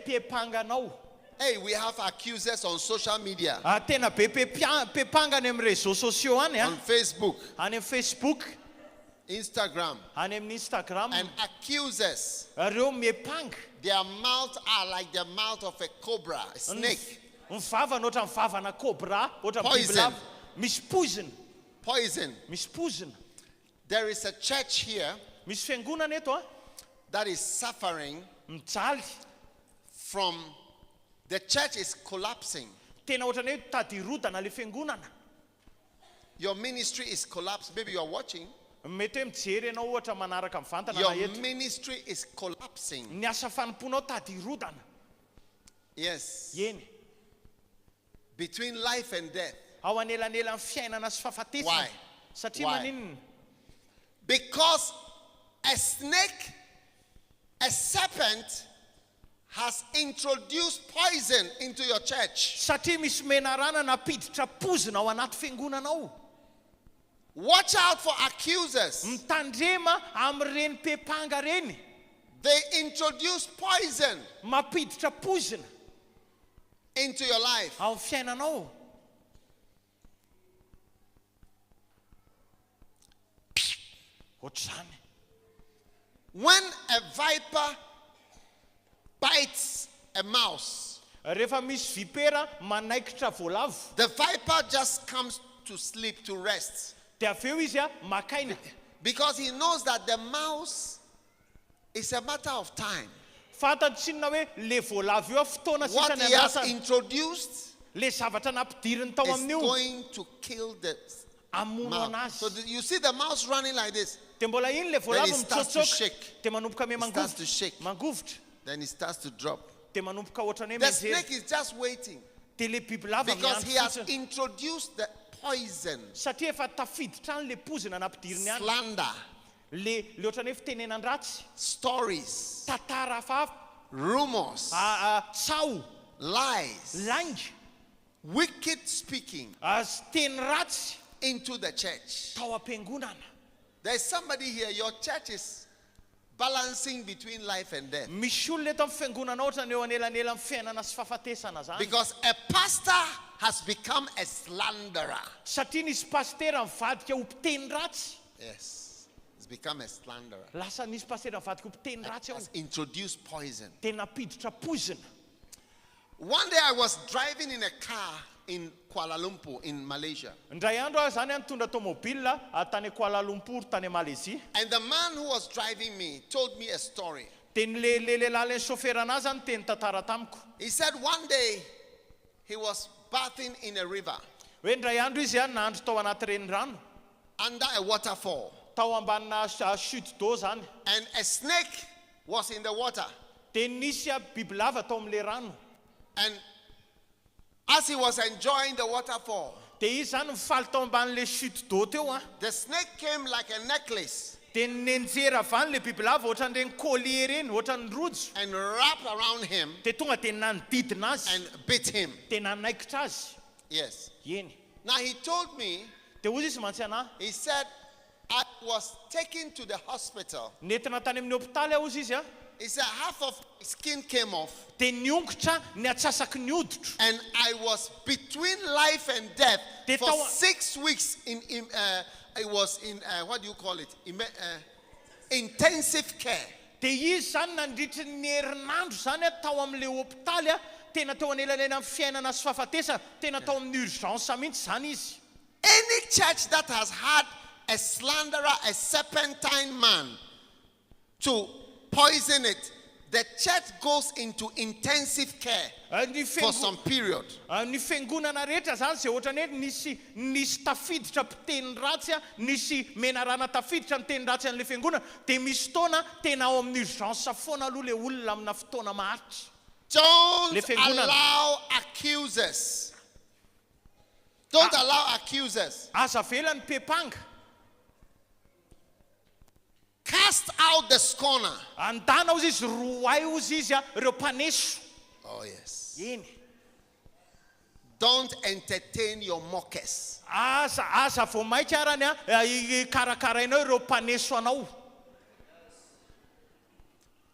pepanganao. Hey, we have accusers on social media, Tena be pepangana amin'ny réseaux sociaux any on Facebook, any amin'ny Facebook, Instagram, any amin'ny Instagram. and accusers. Reo mepanga. Their mouths are like the mouth of a cobra, a snake. Ny vavany ohatry ny vavana cobra, ohatry ny Poison. bibilava. Misy poizina, Poison. misy poizina. There is a church here Misy fiangonana eto that is suffering mijaly. from the church is collapsing. Tena ohatran'ny hoe tadirodana le fiangonana. Your ministry is collapsed. Maybe you are watching. Mety hoe mijery ianao ohatra manaraka mivantana na Your eto. ministry is collapsing. Ny asa fanomponao tadirodana. Yes. Eny. Between life and death. Ao anelanelan'ny fiainana sy fahafatesana. Why? Satria Why? maninona? Because a snake, a serpent, has introduced poison into your church. Satria misy menarana napiditra pozina ao anaty fiangonanao. Watch out for accusers. Mitandrema amin'ireny pepanga reny. They introduce poison Mapiditra pozina into your life. ao amin'ny fiainanao. Ohatr'izany. When a viper bites a mouse, Rehefa misy vipera manaikitra voalavo, the viper just comes to sleep, to rest. dia avy eo izy makaina. Because he knows that the mouse is a matter of time. Fantatsinona hoe le voalavo io fotoana What sisany he has anasany. introduced Le zavatra nampidiriny tao is amin'io going to kill the amono mouse. So anazy. you see the mouse running like this. Dia mbola iny le Then voalavo it starts to mitsotsoka. shake. Dia manomboka me It starts to shake. mangovotra. Then it starts to drop. Dia manomboka ohatrany hoe The mijery. snake is just waiting Dia le bibilava because he miandry has fotsiny. introduced the poison, Satria efa tafiditra any le pozina nampidiriny any. slander, Le ohatrany hoe fitenenan-dratsy. stories, Tantara hafahafa. rumors, Tsao. lies, Langy. wicked speaking Teny ratsy into the church. tao am-piangonana. There's somebody here, your church is balancing between life and death. Misy olona eto amin'ny fiangonana ohatrany eo anelanelan'ny fiainana sy fahafatesana zany. Because a pastor has become a slanderer. Satria nisy pastera mivadika ho mpiteny ratsy. Yes, he's become a slanderer. Lasa nisy pastera mivadika ho mpiteny ratsy ao. Has introduced poison. Tena napiditra pozina. One day I was driving in a car in Kuala Lumpur in Malaysia. Indray andro aho zany nitondra tomobila tany Kuala Lumpur tany Malaisie. And the man who was driving me told me a story. Dia le lehilahy le chauffeur anazy zany teny tantara tamiko. He said one day he was bathing in a river Hoe indray andro izy nahandro tao anaty renirano. under a waterfall. Tao ambanina chute d'eau zany. And a snake was in the water. Dia nisy bibilava tao amin'le rano. And as he was enjoying the waterfall, Dia izy zany mifaly tao amban'le chute d'eau teo the snake came like a necklace Dia nenjera avy any le bibilava ohatran'ireny collier reny, ohatran'ny rojo. and wrapped around him Dia tonga dia nanodidina azy. and bit him. Dia nanaikitra azy. Yes. Eny. Now he told me, Dia hozy izy mantsy anahy. he said, I was taken to the hospital. Nentina tany amin'ny hôpitaly aho izy izy He said half of my skin came off Dia niongotra ny atsasaky ny hoditro. and I was between life and death They for don't- 6 weeks I was in what do you call it? Intensive care. Dia izy zany nandritry ny herinandro zany tao amin'le hôpitaly tena tao anelanelan'ny fiainana sy fahafatesana, tena tao amin'ny urgence mihitsy zany izy. Any church that has had a slanderer, a serpentine man to poison it, the church goes into intensive care Ny for some period. Ny fiangonana rehetra zany zay ohatrany hoe nisy tafiditra mpiteny ratsy nisy menarana tafiditra mpiteny ratsy an'le fiangonana, dia misy fotoana tena ao amin'ny urgence foana aloha le olona amina fotoana maharitra. Don't Le fiangonana. allow accusers. Don't allow accusers. Aza vela ny pepanga. Cast out the scorner. Andana ozy izy, roay ozy izy ireo mpaneso. Oh, yes. Eny. Don't entertain your mockers. Aza vao maika arany karakarainao ireo mpaneso anao.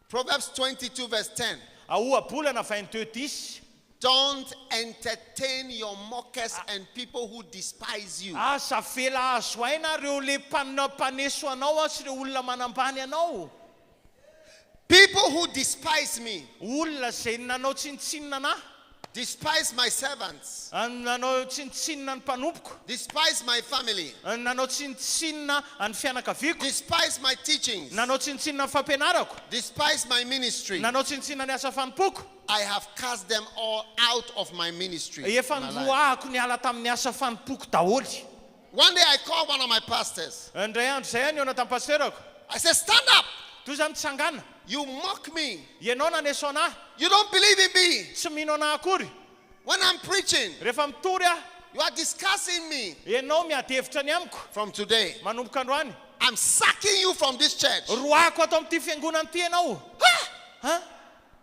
Proverbs 22 verse 10. Oabolana 22:10. Don't entertain your mockers and people who despise you. Asa vela azo aina reo le mpaneso anao sy reo olona manambany anao. People who despise me, Olona zay nanao tsinitsinina anahy, despise my servants, nanao tsinitsinina ny mpanompoko, despise my family, nanao tsinitsinina ny fianakaviako, despise my teachings, nanao tsinitsinina ny fampianarako, despise my ministry. nanao tsinitsinina ny asa fanompoko. I have cast them all out of my ministry. Efa My life. nroahako ny ala tamin'ny asa fanompoko daholo. One day I called one of my pastors. Indray andro zay any eo tamin'ny pasterako. I said, stand up. Toy zany mitsangana. You mock me. Ianao naneso anahy, You don't believe in me. tsy mino anahy akory. When I'm preaching, Rehefa mitory aho, you are discussing me. ianao miady hevitra ny amiko. From today, Manomboka androany, I'm sacking you from this church. roahako ato amin'ity fiangonana ity ianao. Ha?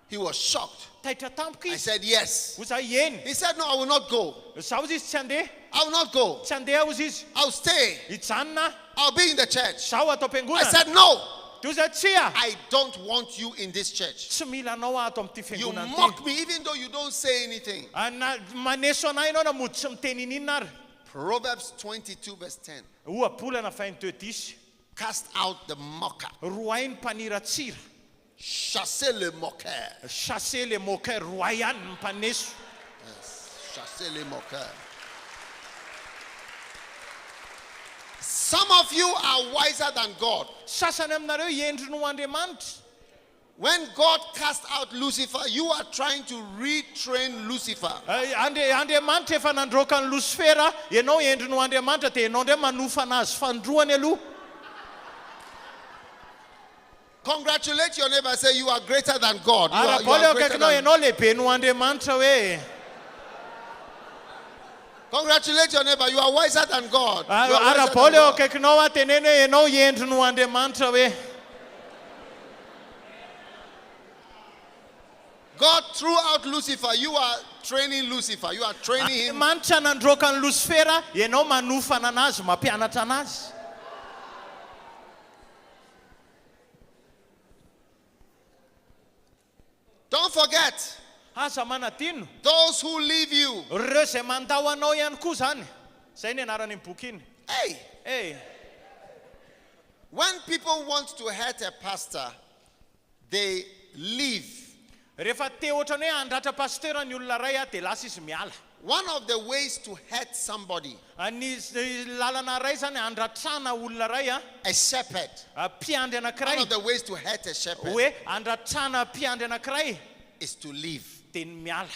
He was shocked. Taitra tampoka I izy. said, yes. Ho zaho eny. He said, no, I will not go. Zaho izy tsy handeha. I will not go. Tsy handeha hozy izy. I'll stay. Hijanona. I'll be in the church. Zaho atao I am-piangonana. said, no, Toy zay tsy ah. I don't want you in this church. Tsy mila anao ato amin'ity You fiangonana mock ity. me even though you don't say anything. Maneso anahy ianao na mody tsy miteny in'inona ary. Proverbs 22 verse 10. Oabolana 22:10. Cast out the mocker. Roay ny mpaniratsira. Chassez le moqueur. Chasser les moqueurs. Roay ihany ny mpaneso. Yes. Chassez les moqueurs. Some of you are wiser than God. Sasany aminareo endry no Andriamanitra. When God cast out Lucifer, you are trying to retrain Lucifer. Andriamanitra efa nandroaka ny Lucifera, ianao endry no Andriamanitra dia ianao ndray manofa anazy fandroany aloha. Congratulate your neighbor. Say you are greater than God. You Ara-panahy are greater akaikinao than... ianao lehibe no Andriamanitra hoe. Congratulate your neighbor. You are wiser than God. You are wiser than Ara-panahy God. akaikinao ateneny hoe ianao endry no Andriamanitra hoe. God threw out Lucifer. You are training Lucifer. You are training him. Andriamanitra nandroaka ny Lucifera, ianao manofana anazy, mampianatra anazy. Don't forget, Aza manadino, those who leave you. reo zay mandao anao ihany koa zany. Zay ny anarany boky iny. Hey, Eh, when people want to hurt a pastor, they leave. rehefa te ohatrany hoe andratra pastera ny olona ray dia lasa izy miala. One of the ways to hurt somebody, Ny lalana ray zany andratrana olona ray a shepherd, mpiandry one anankiray. of the ways to hurt a shepherd Hoe andratrana mpiandry anankiray is to leave. dia ny miala.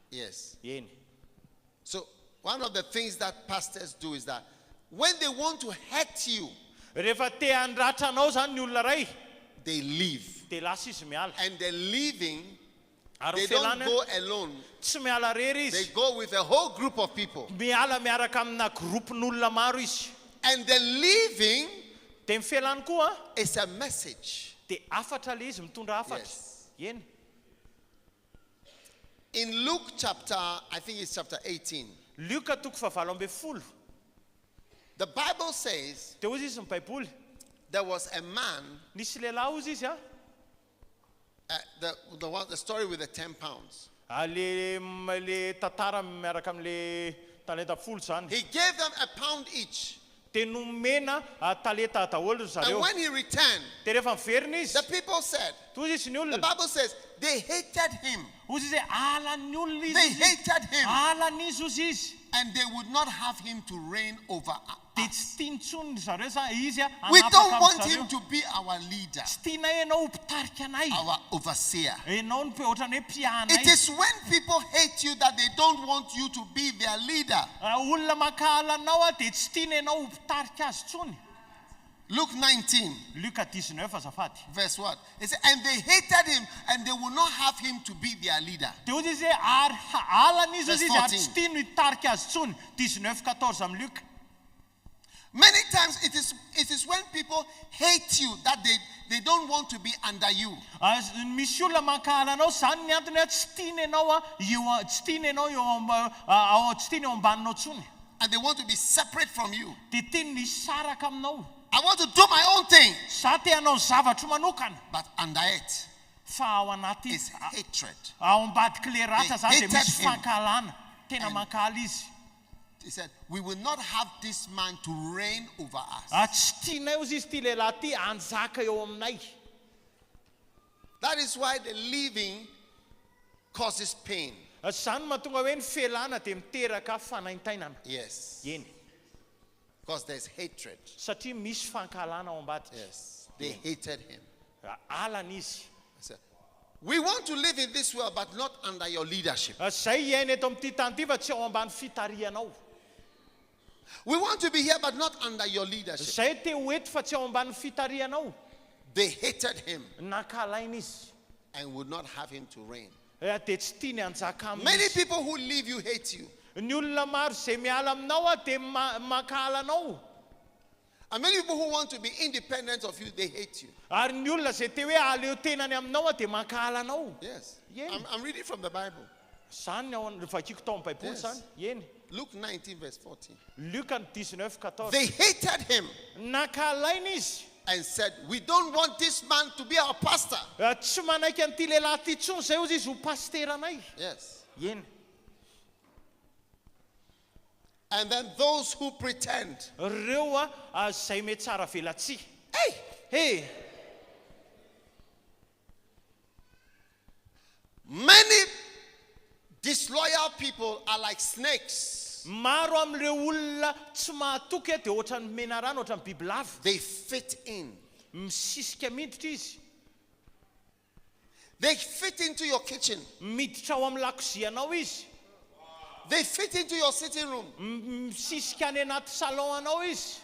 Yes. Eny. So one of the things that pastors do is that when they want to hurt you, Rehefa te andratra anao zany ny olona ray they leave. dia lasa izy miala. And they're leaving, Ary they don't felana go alone. tsy miala rery They izy. go with a whole group of people. Miala miaraka amina gropin'olona maro izy. And the leaving Dia ny felany koa is a message. dia afatra le izy mitondra afatra. Yes. Eny. In Luke chapter, I think it's chapter 18, Luka 17. the Bible says Dia hozy izy ny baiboly. there was a man, Nisy lehilahy hozy izy the story with the 10 pounds. le tantara miaraka amin'le talenta folo zany. He gave them a pound each. Dia nomena talenta daholo And zareo. when he returned, Dia rehefa miverina izy, the people said, toy izy ny the olona. Bible says, they hated him. Hozy izy alan'ny olona They izy. hated him. Alan'izy hozy izy. And they would not have him to reign over Dia us. tsy tiantsony zareo sa izy We hanapaka don't want amin'zareo. him to be our leader, Tsy tiana ianao mpitarika anay. our overseer. Ianao ny ohatrany hoe mpiahanay. It is when people hate you that they don't want you to be their leader. Olona makahala anao dia tsy tiana ianao mpitarika azy tsony. Luke 19, Luka 19 azafady. verse what? It says, and they hated him, and they would not have him to be their leader. Dia hozy izy ary alan'izy Verse hozy izy ary 14. tsy tiany hitarika azy tsony. 19:14 amin'ny Luka. Many times it is when people hate you that they don't want to be under you. Misy olona makahala anao zany ny antony tsy tiany ianao tsy tiany ianao tsy tiany eo ambaninao tsony. And they want to be separate from you. Dia tiany hisaraka aminao. I want to do my own thing, Za te hanao ny zavatra manokana. but under it, fa ao anaty is hatred. ao ambadiky le ratra zany They dia misy hated him. fankalana tena mankaly izy. He said, we will not have this man to reign over us. Tsy tianay ozy izy ty lehilahy ty anjaka eo aminay. That is why the living causes pain. Zany mahatonga hoe ny felana dia miteraka fanaintainana. Yes. Eny. Because there's hatred. Satria misy fankalana ao ambadika. Yes. They hated him. Alana izy. I said, we want to live in this world, but not under your leadership. Zay iaina eto amin'ity tany ity fa tsy ao ambany fitarianao. We want to be here, but not under your leadership. Zay te ho eto fa tsy ao ambany fitarianao. They hated him Nankalaina izy. and would not have him to reign. Dia tsy tiany anjaka aminy. Many people who leave you hate you. Ny olona maro zay miala aminao dia mankala anao. And many people who want to be independent of you, they hate you. Ary ny olona zay te hoe aleo tenany aminao dia mankala anao. Yes. Yeah. I'm reading from the Bible. Zany ao vakiko tao amin'ny baiboly Yes. zany. Eny. Luke 19, verse 14. Luka 19:14. They hated him Nankalaina izy. and said, we don't want this man to be our pastor. Tsy manaiky an'ity lehilahy ty tsony zay ozy izy ho pasteranay. Yes. Eny. And then those who pretend. Reo zay me tsara velatsy. Hey! Hey, Many disloyal people are like snakes. maro amin'ireo olona tsy mahatoky dia ohatran'ny mena rano, ohatran'ny bibilava. They fit in. Misisika miditra izy. They fit into your kitchen. Miditra ao amin'ny lakozianao izy. They fit into your sitting room. Misisika any anaty salon anao izy.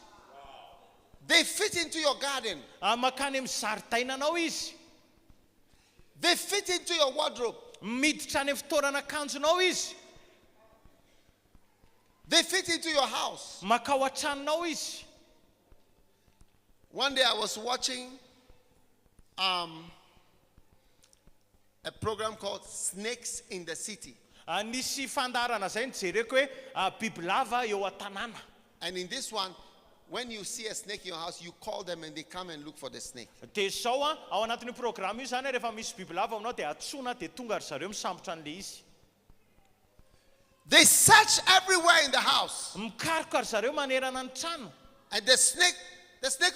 They fit into your garden. Makany amin'ny zaridainanao izy. They fit into your wardrobe. Miditra any amin'ny fitoerana akanjonao izy. They fit into your house. Makao an-tranonao izy. One day I was watching a program called Snakes in the City. Nisy fandarana zay nijereko hoe bibilava eo an-tanàna. And in this one, when you see a snake in your house, you call them and they come and look for the snake. Dia zao ao anatin'io programa io zany rehefa misy bibilava aminao dia atsona dia tonga ry zareo misambotra an'le izy. They search everywhere in the house. Mikaroka ry zareo manerana ny trano. And the snake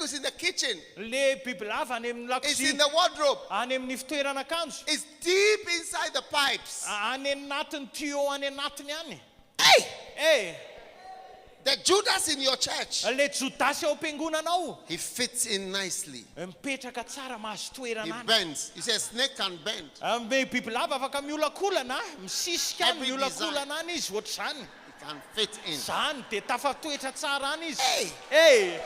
is in the kitchen. Le bibilava any amin'ny It's in lakozia, the wardrobe. any amin'ny fitoerana akanjo, It's deep inside the pipes. any anatin'ny tuyau any anatiny any. Hey! The Judas in your church, Le Judasy ao am-piangonanao he fits in nicely. mipetraka tsara mahazo He toerana any. bends. He says, snake can bend. Me bibilava afaka miolakolana, misisika Every miolakolana any izy ohatr'izany. He can fit in. Zany dia tafatoetra tsara any izy. Hey! Hey!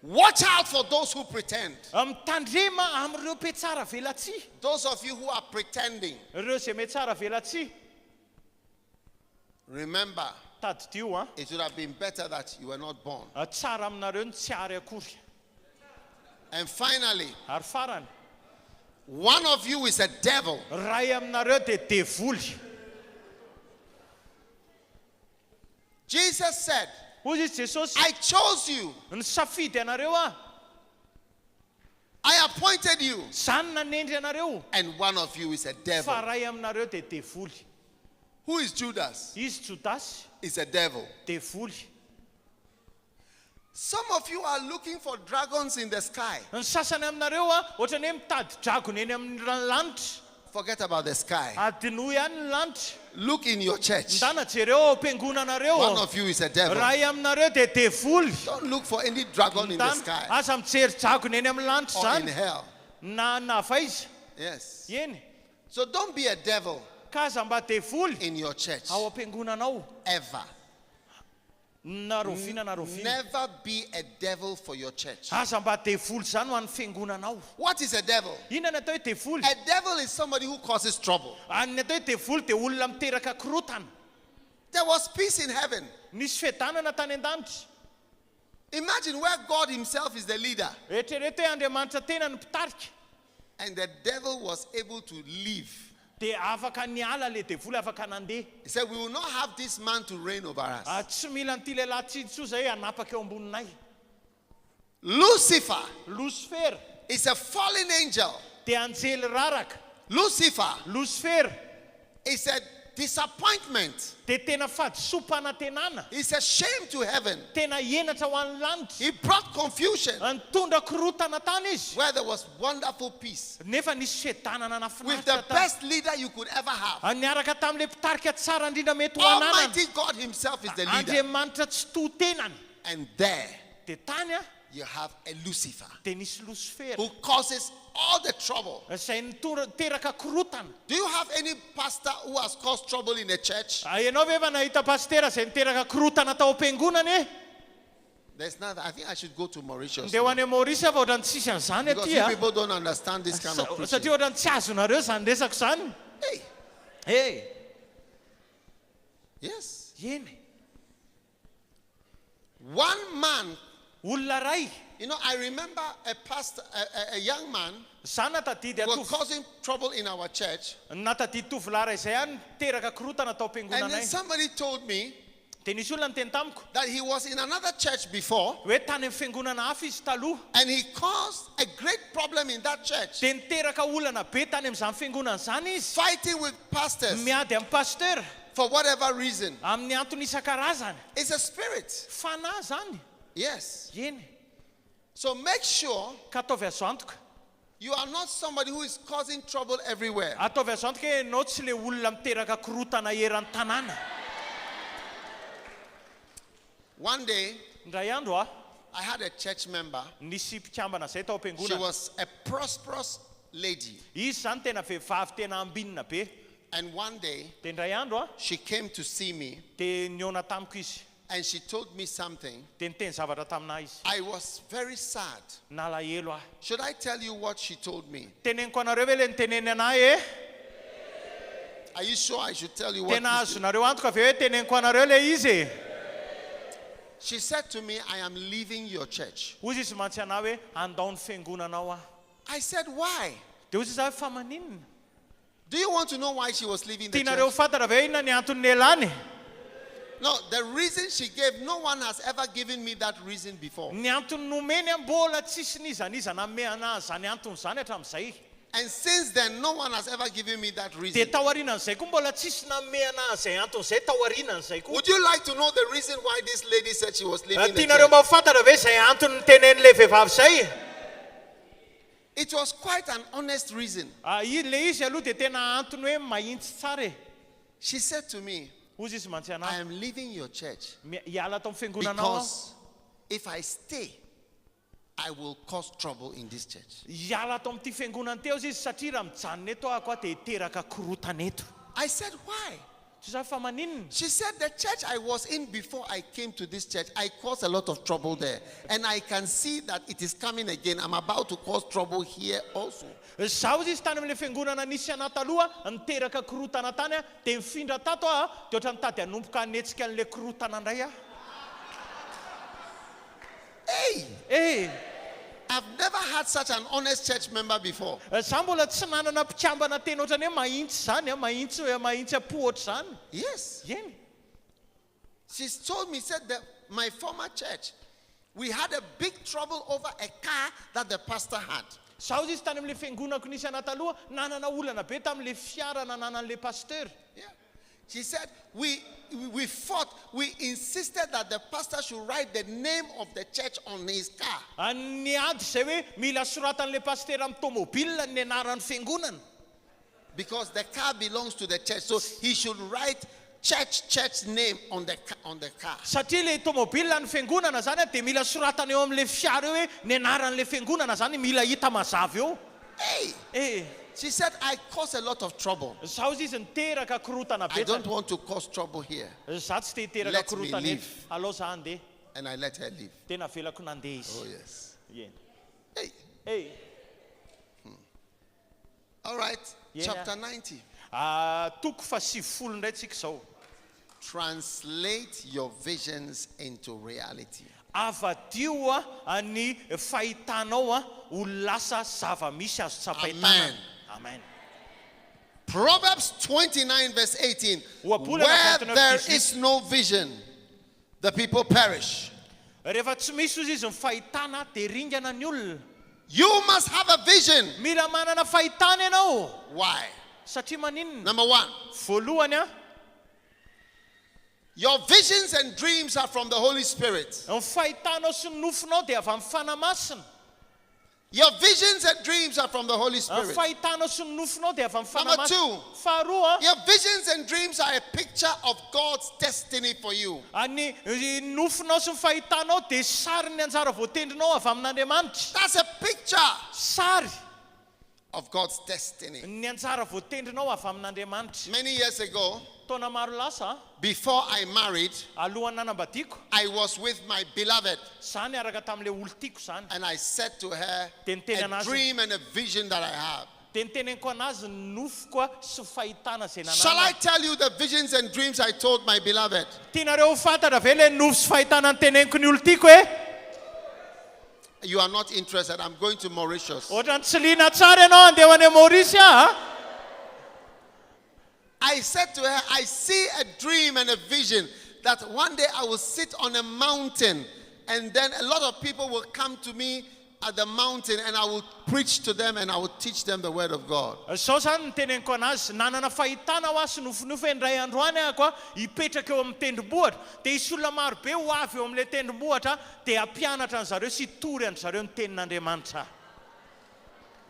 Watch out for those who pretend. Mitandrema amin'ireo pe tsara velatsy. Those of you who are pretending, Ireo zay me tsara velatsy. remember, Tadidio it would have been better that you were not born. tsara aminareo ny tsy ary akory. And finally, Ary farany, one of you is a devil. ray aminareo dia devoly. Jesus said, Hoy izy Jesosy, I chose you. nisafidy anareo I appointed you. Zany nanendry anareo. And one of you is a devil. Fa ray aminareo dia devoly. Who is Judas? Izy Judasy, Is a devil. devoly. Some of you are looking for dragons in the sky. Ny sasany aminareo ohatran'ny hoe mitady dragona eny amin'ny lanitra. Forget about the sky. Adinoa ihany ny lanitra. Look in your church. Ndana jereo ao am-piangonanareo. One of you is a devil. Ray aminareo dia devoly. Don't look for any dragon in the Ndana sky aza mijery dragona eny amin'ny lanitra or in zany. hell. Na avaiza. Yes. Eny. So don't be a devil Ka aza mba devoly in your church. ao am-piangonanao. Ever. Narovina. Never be a devil for your church. Aza mba devoly zany ho an'ny fiangonanao. What is a devil? Inona ny atao hoe devoly? A devil is somebody who causes trouble. Ny atao hoe devoly dia olona miteraka korotana. There was peace in heaven. Nisy fiadanana tany an-danitra. Imagine where God himself is the leader Eritrereto hoe Andriamanitra tena ny mpitarika. and the devil was able to live dia afaka niala le devoly afaka nandeha. He said, we will not have this man to reign over us. Tsy mila n'ity lehilahy tsitsoa zay hanapaka eo amboninay. Lucifer Lucifer is a fallen angel. dia anjely raraka. Lucifer Lucifer is a disappointment. dia tena fahadisom-panantenana. It's a shame to heaven. Tena henatra ho an'ny lanitra. He brought confusion Nitondra korotana tany izy. where there was wonderful peace. Nefa nisy sedanana With the nafinaritra tany. best leader you could ever have. Niaraka tamin'le mpitarika tsara indrindra mety ho ananana. Almighty God himself is the leader. Andriamanitra tsy tohitenany. And there Dia tany you have a Lucifer dia nisy Lucifer who causes all the trouble. izay niteraka korotana. Do you have any pastor who has caused trouble in the church? Ianao ve efa nahita pastera izay niteraka korotana tao am-piangonana e? There's not. I think I should go to Mauritius. Dia ho any Maurice fa ohatrany tsisy an'izany Because aty you a. people don't understand this kind of preaching. Satria ohatrany tsy azonareo izany resako izany. Hey, Hey, yes. eny. One man, Olona ray. you know, I remember a pastor, a young man Sana tadidy who was causing trouble in our church. natadidy tovolahy ray izay any niteraka korotana tao And then am-piangonanay. somebody told me Dia nisy olona niteny tamiko that he was in another church before hoe tany amin'ny fiangonana hafa izy taloha. and he caused a great problem in that church, Dia niteraka olana be tany amin'izany fiangonana izany izy. fighting with pastors Miady amin'ny pasteur for whatever reason. amin'ny antony isan-karazany. It's a spirit. Fanahy zany. Yes. Eny. So make sure Ka ataovy azo antoka. you are not somebody who is causing trouble everywhere. Ataovy azo antoka hoe ianao tsy le olona miteraka korotana eran'ny tanàna. One day, Indray andro I had a church member. nisy mpikambana zay tao She am-piangonana. was a prosperous lady. Izy zany tena vehivavy tena ambinina be. And one day, Dia indray andro she came to see me dia niona tamiko izy. and she told me something. Dia niteny zavatra taminahy izy. I was very sad. Nalahelo aho. Should I tell you what she told me? Teneniko anareo ve le niteneny anahy e? Are you sure I should tell you what Tena she said? azonareo antoka ve hoe teneniko anareo le izy e? She said to me, I am leaving your church. Hozy izy mantsy anahy hoe andao ny fiangonanao aho. I said, why? Dia hozy izy fa maninona? Do you want to know why she was leaving the Tianareo church? fantatra ve inona ny antony elany? No, the reason she gave, no one has ever given me that reason before. Ny antony nomeny mbola tsisy nizanizana ame anazy zany antony zany hatramin'izay. And since then, no one has ever given me that Dia reason. taorianan'izay koa mbola tsisy nanome anazy zay antony zay taorianan'izay koa. Would you like to know the reason why this lady said she was leaving the Tianareo church? mahafantatra ve zay antony nitenen'le vehivavy zay? It was quite an honest reason. Le izy aloha dia tena antony hoe mahitsy tsara e. She said to me, Hozy izy mantsy I anahy. am leaving your church Hiala tao amin'ny fiangonanao aho. because if I stay, I will cause trouble in this church. Hiala tao amin'ity fiangonana teo izy satria raha mijanona eto aho koa dia hiteraka korotana eto. I said, why? Tsy za fa maninona? She said, the church I was in before I came to this church, I caused a lot of trouble there. And I can see that it is coming again. I'm about to cause trouble here also. Zaho izy tany amin'le fiangonana nisy anahy taloha niteraka korotana tany a dia mifindra tato aho dia ohatra nitady hanomboka hanetsika an'le korotana indray aho. Hey, Eh, I've never had such an honest church member before. zaho mbola tsy nanana mpikambana teny ohatrany hoe mahitsy zany a, mahitsy hoe mahitsy apo ohatr' zany. Yes. Eny. She's told me, said that my former church, we had a big trouble over a car that the pastor had. Zaho izy tany amin'le fiangonako nisy anahy taloha nanana olana be tamin'le fiara nananan'le pasteur. Yeah. She said, we fought, we insisted that the pastor should write the name of the church on his car. Niady zay hoe mila soratan'le pasteur amin'ny tômôbilina ny anaran'ny fiangonana. Because the car belongs to the church. So he should write church name on the car. Satria le tômôbilina ny fiangonana zany dia mila soratana eo amin'le fiara eo hoe ny anaran'le fiangonana zany mila hita mazava eo. Hey, Eh, she said, I caused a lot of trouble. zaho izy niteraka korotana I don't betsaka. want to cause trouble here. Za tsy te hiteraka Let me korotana leave. eto. Alao za andeha. And I let her leave. Tena velako nandeha izy. Oh, yes. Eny. Hey. Eh, All right. Yeah. Chapter 90. toko fa 70 indray tsika zao. Translate your visions into reality. Avadio ny fahitanao ho lasa zava-misy azo Amen. tsapahitanana. Amen. Proverbs 29 verse 18. Oapolo Where na there 29. is no vision, the people perish. Rehefa tsy misy ozy izy ny fahitana dia ringana ny olona. You must have a vision. Mila manana fahitana ianao. Why? Satria maninona? Number one, Voalohany a, your visions and dreams are from the Holy Spirit. ny fahitanao sy ny nofinao dia avy amin'ny fanahy masina. Your visions and dreams are from the Holy Ny Spirit. fahitanao sy ny nofinao dia avy amin'ny fanahy Number masina. two, Faharoa, your visions and dreams are a picture of God's destiny for you. ny nofinao sy ny fahitanao dia sary ny anjara voatendrinao avy amin'Andriamanitra. That's a picture Sary of God's destiny. ny anjara voatendrinao avy amin'Andriamanitra. Many years ago, Taona maro lasa, before I married, alohan'ny nanambadiako, I was with my beloved zany araka tamin'ilay olon-tiako zany. and I said to her Tentena a anazy. dream and a vision that I have. Dia niteneniko anazy ny nofoko a sy fahitana izay Shall I nanana. tell you the visions and dreams I told my beloved? Tianareo ho fantatra ve ilay nofo sy fahitana niteneniko ny olon-tiako e? You are not interested. I'm going to Mauritius. Ohatrany tsy liana tsara ianao andeha ho any Maorisy a? I said to her, I see a dream and a vision that one day I will sit on a mountain and then a lot of people will come to me at the mountain and I will preach to them and I will teach them the word of God. Sao zany niteneniko anazy, nanana fahitana ho azy nofinofo indray andro any ahako a, hipetraka eo amin'ny tendrombohitra. Dia isy olona maro be ho avy eo amin'ilay tendrombohitra dia hampianatra an zareo sy hitory an zareo ny tenin'Andriamanitra.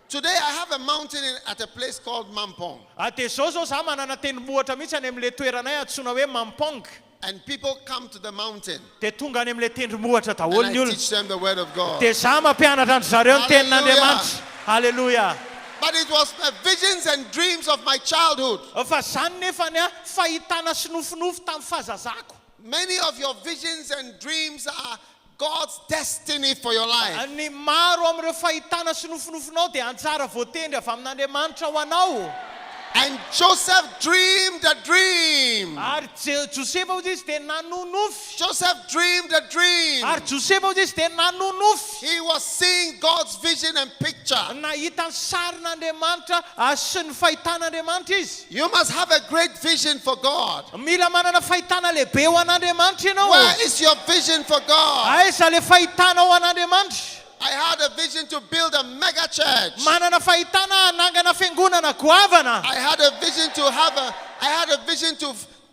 Today I have a mountain at a place called Mampong. Dia zao zaho manana tendrombohitra mihitsy any amin'ilay toeranay antsoina hoe Mampong. And people come to the mountain Dia tonga any amin'ilay tendrombohitra and daholo I ny olona. teach them the word of God. Dia za mampianatra an zareo ny tenin'Andriamanitra. Hallelujah. But it was the visions and dreams of my childhood. Fa zany nefa ny a fahitana sy nofinofo tamin'ny fahazazako. Many of your visions and dreams are God's destiny for your life. Ny maro amin'ireo fahitana sy nofinofinao dia anjara voatendry avy amin'Andriamanitra ho anao. And Joseph dreamed a dream. Ary Josefa hozy izy dia nanonofy. Joseph dreamed a dream. Ary Josefa hozy izy dia nanonofy. He was seeing God's vision and picture. Nahita ny sarin'Andriamanitra sy ny fahitan'Andriamanitra izy. You must have a great vision for God. Mila manana fahitana lehibe ho an'Andriamanitra ianao. Where is your vision for God? Aiza le fahitana ho an'Andriamanitra? I had a vision to build a mega church. Manana fahitana hanangana fiangonana goavana. I had a vision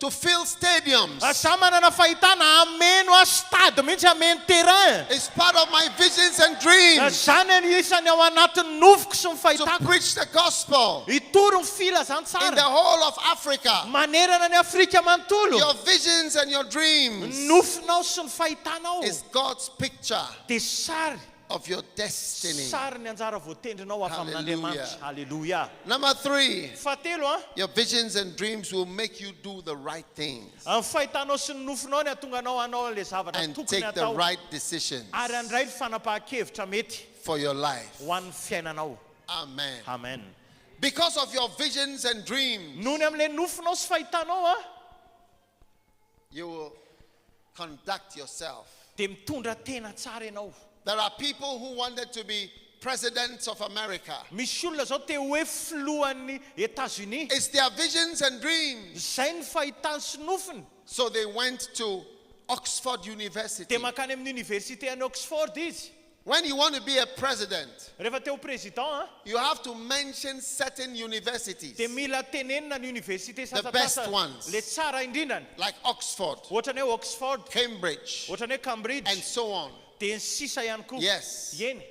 to fill stadiums. Sa manana fahitana hameno a stade mihitsy hameno terrain. It's part of my visions and dreams Zany isany ao anatin'ny nofoko sy ny to fahitako. preach the gospel Hitory ny filazany in the tsara. whole of Africa. Manerana ny Afrika manontolo. Your visions and your dreams Nofinao sy ny fahitanao is God's picture dia sary of your destiny. sary ny anjara voatendrinao avy amin'Andriamanitra. Hallelujah. Number 3, Fahatelo a, your visions and dreams will make you do the right things ny fahitanao sy ny nofinao ny atonganao anao le zavatra and tokony take the atao right decisions ary andray ny fanapahan-kevitra mety for your life. ho an'ny fiainanao. Amen. Amen. Because of your visions and dreams, Noho ny amin'ilay nofinao sy fahitanao a, you will conduct yourself. dia mitondra tena tsara ianao. There are people who wanted to be presidents of America. Misy olona zao te hoe filohan'ny États-Unis. It's their visions and dreams. Zay ny fahitany sy nofiny. So they went to Oxford University. Dia makany amin'ny université any Oxford izy. When you want to be a president, Rehefa teo président, you have to mention certain universities, dia mila tenenina ny université The best ones. le tsara indrindrany. like Oxford, Ohatrany hoe Oxford, Cambridge, ohatrany hoe Cambridge, and so on. dia ny sisa ihany koa. Yes. Eny.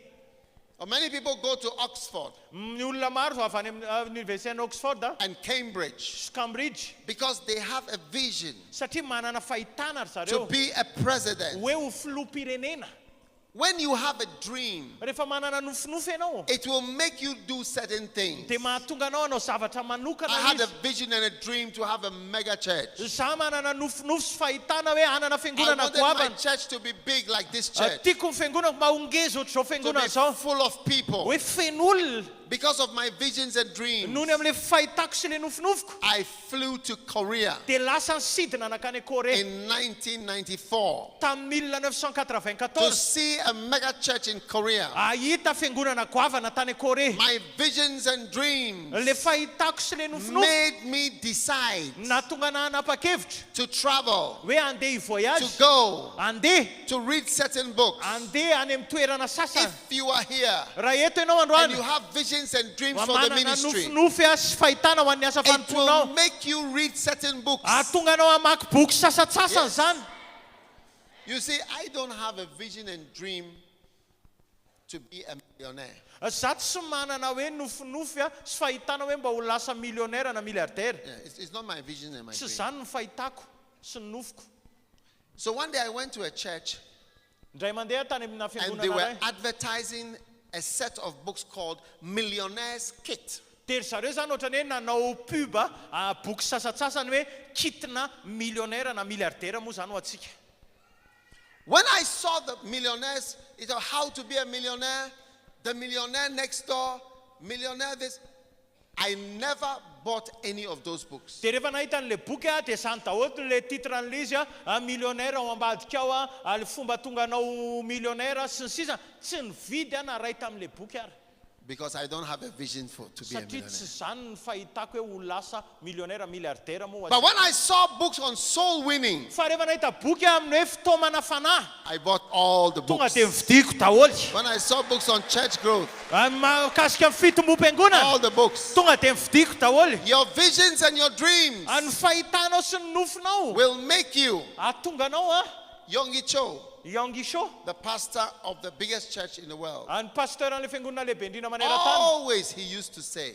Many people go to Oxford Ny olona maro avy any amin'ny université any Oxford and Cambridge sy Cambridge because they have a vision satria manana fahitana ry to zareo be a president. hoe ho filoham-pirenena. When you have a dream, Rehefa manana nofinofy ianao it will make you do certain things. dia mahatonga anao hanao zavatra I manokana had a izy. vision and a dream to have a mega church. Za manana nofinofy sy fahitana hoe hanana I fiangonana wanted my goavana. church to be big like this church, Tiako ny fiangonana mahongezy ohatr'izao to fiangonana be zao full of people. hoe feno olona. Because of my visions and dreams, noho ny amin'le fahitako sy le nofinofiko I flew to Korea dia lasa nisidina nakany Kore in 1994 tamin'ny to 1994 see a mega church in Korea. ahita fiangonana goavana tany Kore. My visions and dreams Le fahitako sy le nofinofiko made me decide natonga na nanapa-kevitra to travel, hoe andeha hivoyage, to go, andeha to read certain books. andeha any amin'ny toerana sasany. If you are here Raha eto ianao and you androany have visions and dreams wa for the manana ministry, nofinofy sy fahitana ho an'ny asa it will fanomponao, make you read certain books. ahatonga anao hamaky boky sasatsasany Yes. zany. You see, I don't have a vision and dream to be a millionaire. Za tsy manana hoe nofinofy sy fahitana hoe mba ho lasa millionnaire na milliardaire. Yeah, it's not my vision and my Tsy dream. zany ny fahitako sy ny nofiko. So one day I went to a church Ndray mandeha tany amina and they fiangonana were ray. advertising a set of books called Millionaire's Kit. Tery zareo zany ohatrany hoe nanao pub boky sasatsasany hoe kitina millionnaire na milliardaire moa zany ho atsika. When I saw the millionaires, it's how to be a millionaire, the millionaire next door, millionaire this, I never bought any of those books. Dia rehefa nahita an'le boky dia zany daholo le titran'le izy millionnaire ao ambadika ao le fomba tonga anao millionnaire sy ny sisa tsy nividy na ray tamin'le boky ary. Because I don't have a vision to be a Satria tsy millionaire. zany ny fahitako hoe ho lasa millionnaire milliardaire moa ho But atsika. when I saw books on soul winning, Fa rehefa nahita boky amin'ny hoe fitaomana fanahy I bought all the tonga books. dia nividiko daholo. When I saw books on church growth, Mahakasika amin'ny fitombom-piangonana all the books. tonga dia nividiko daholo. Your visions and your dreams Ny fahitanao sy ny nofinao will make you. ahatonga anao Yonggi Cho, Yongisho, the pastor of the biggest church in the world, ny pasteur an'le fiangonana lehibe indrindra maneran-tany. always he used to say,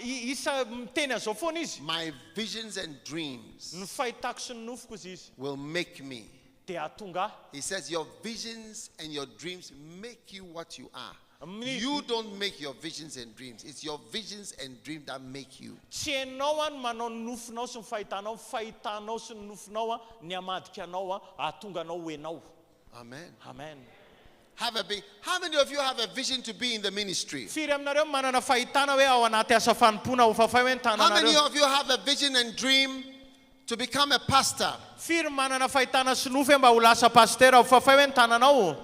Isa miteny an'izao foana izy. my visions and dreams Ny fahitako sy ny nofiko izy will make me. dia ahatonga. He says, your visions and your dreams make you what you are. Amin'ny- You don't make your visions and dreams. It's your visions and dreams that make you. Tsy hainao ny manao ny nofinao sy ny fahitanao sy ny nofinao ny hamadika anao ahatonga anao ho enao. Amen. Amen. How many of you have a vision to be in the ministry? Firy aminareo manana fahitana hoe ao anaty asa fanompoana ho fafay hoe ny How many tananareo. of you have a vision and dream to become a pastor? Firy manana fahitana sy nofy mba ho lasa pasteur ho fafay hoe ny tananao.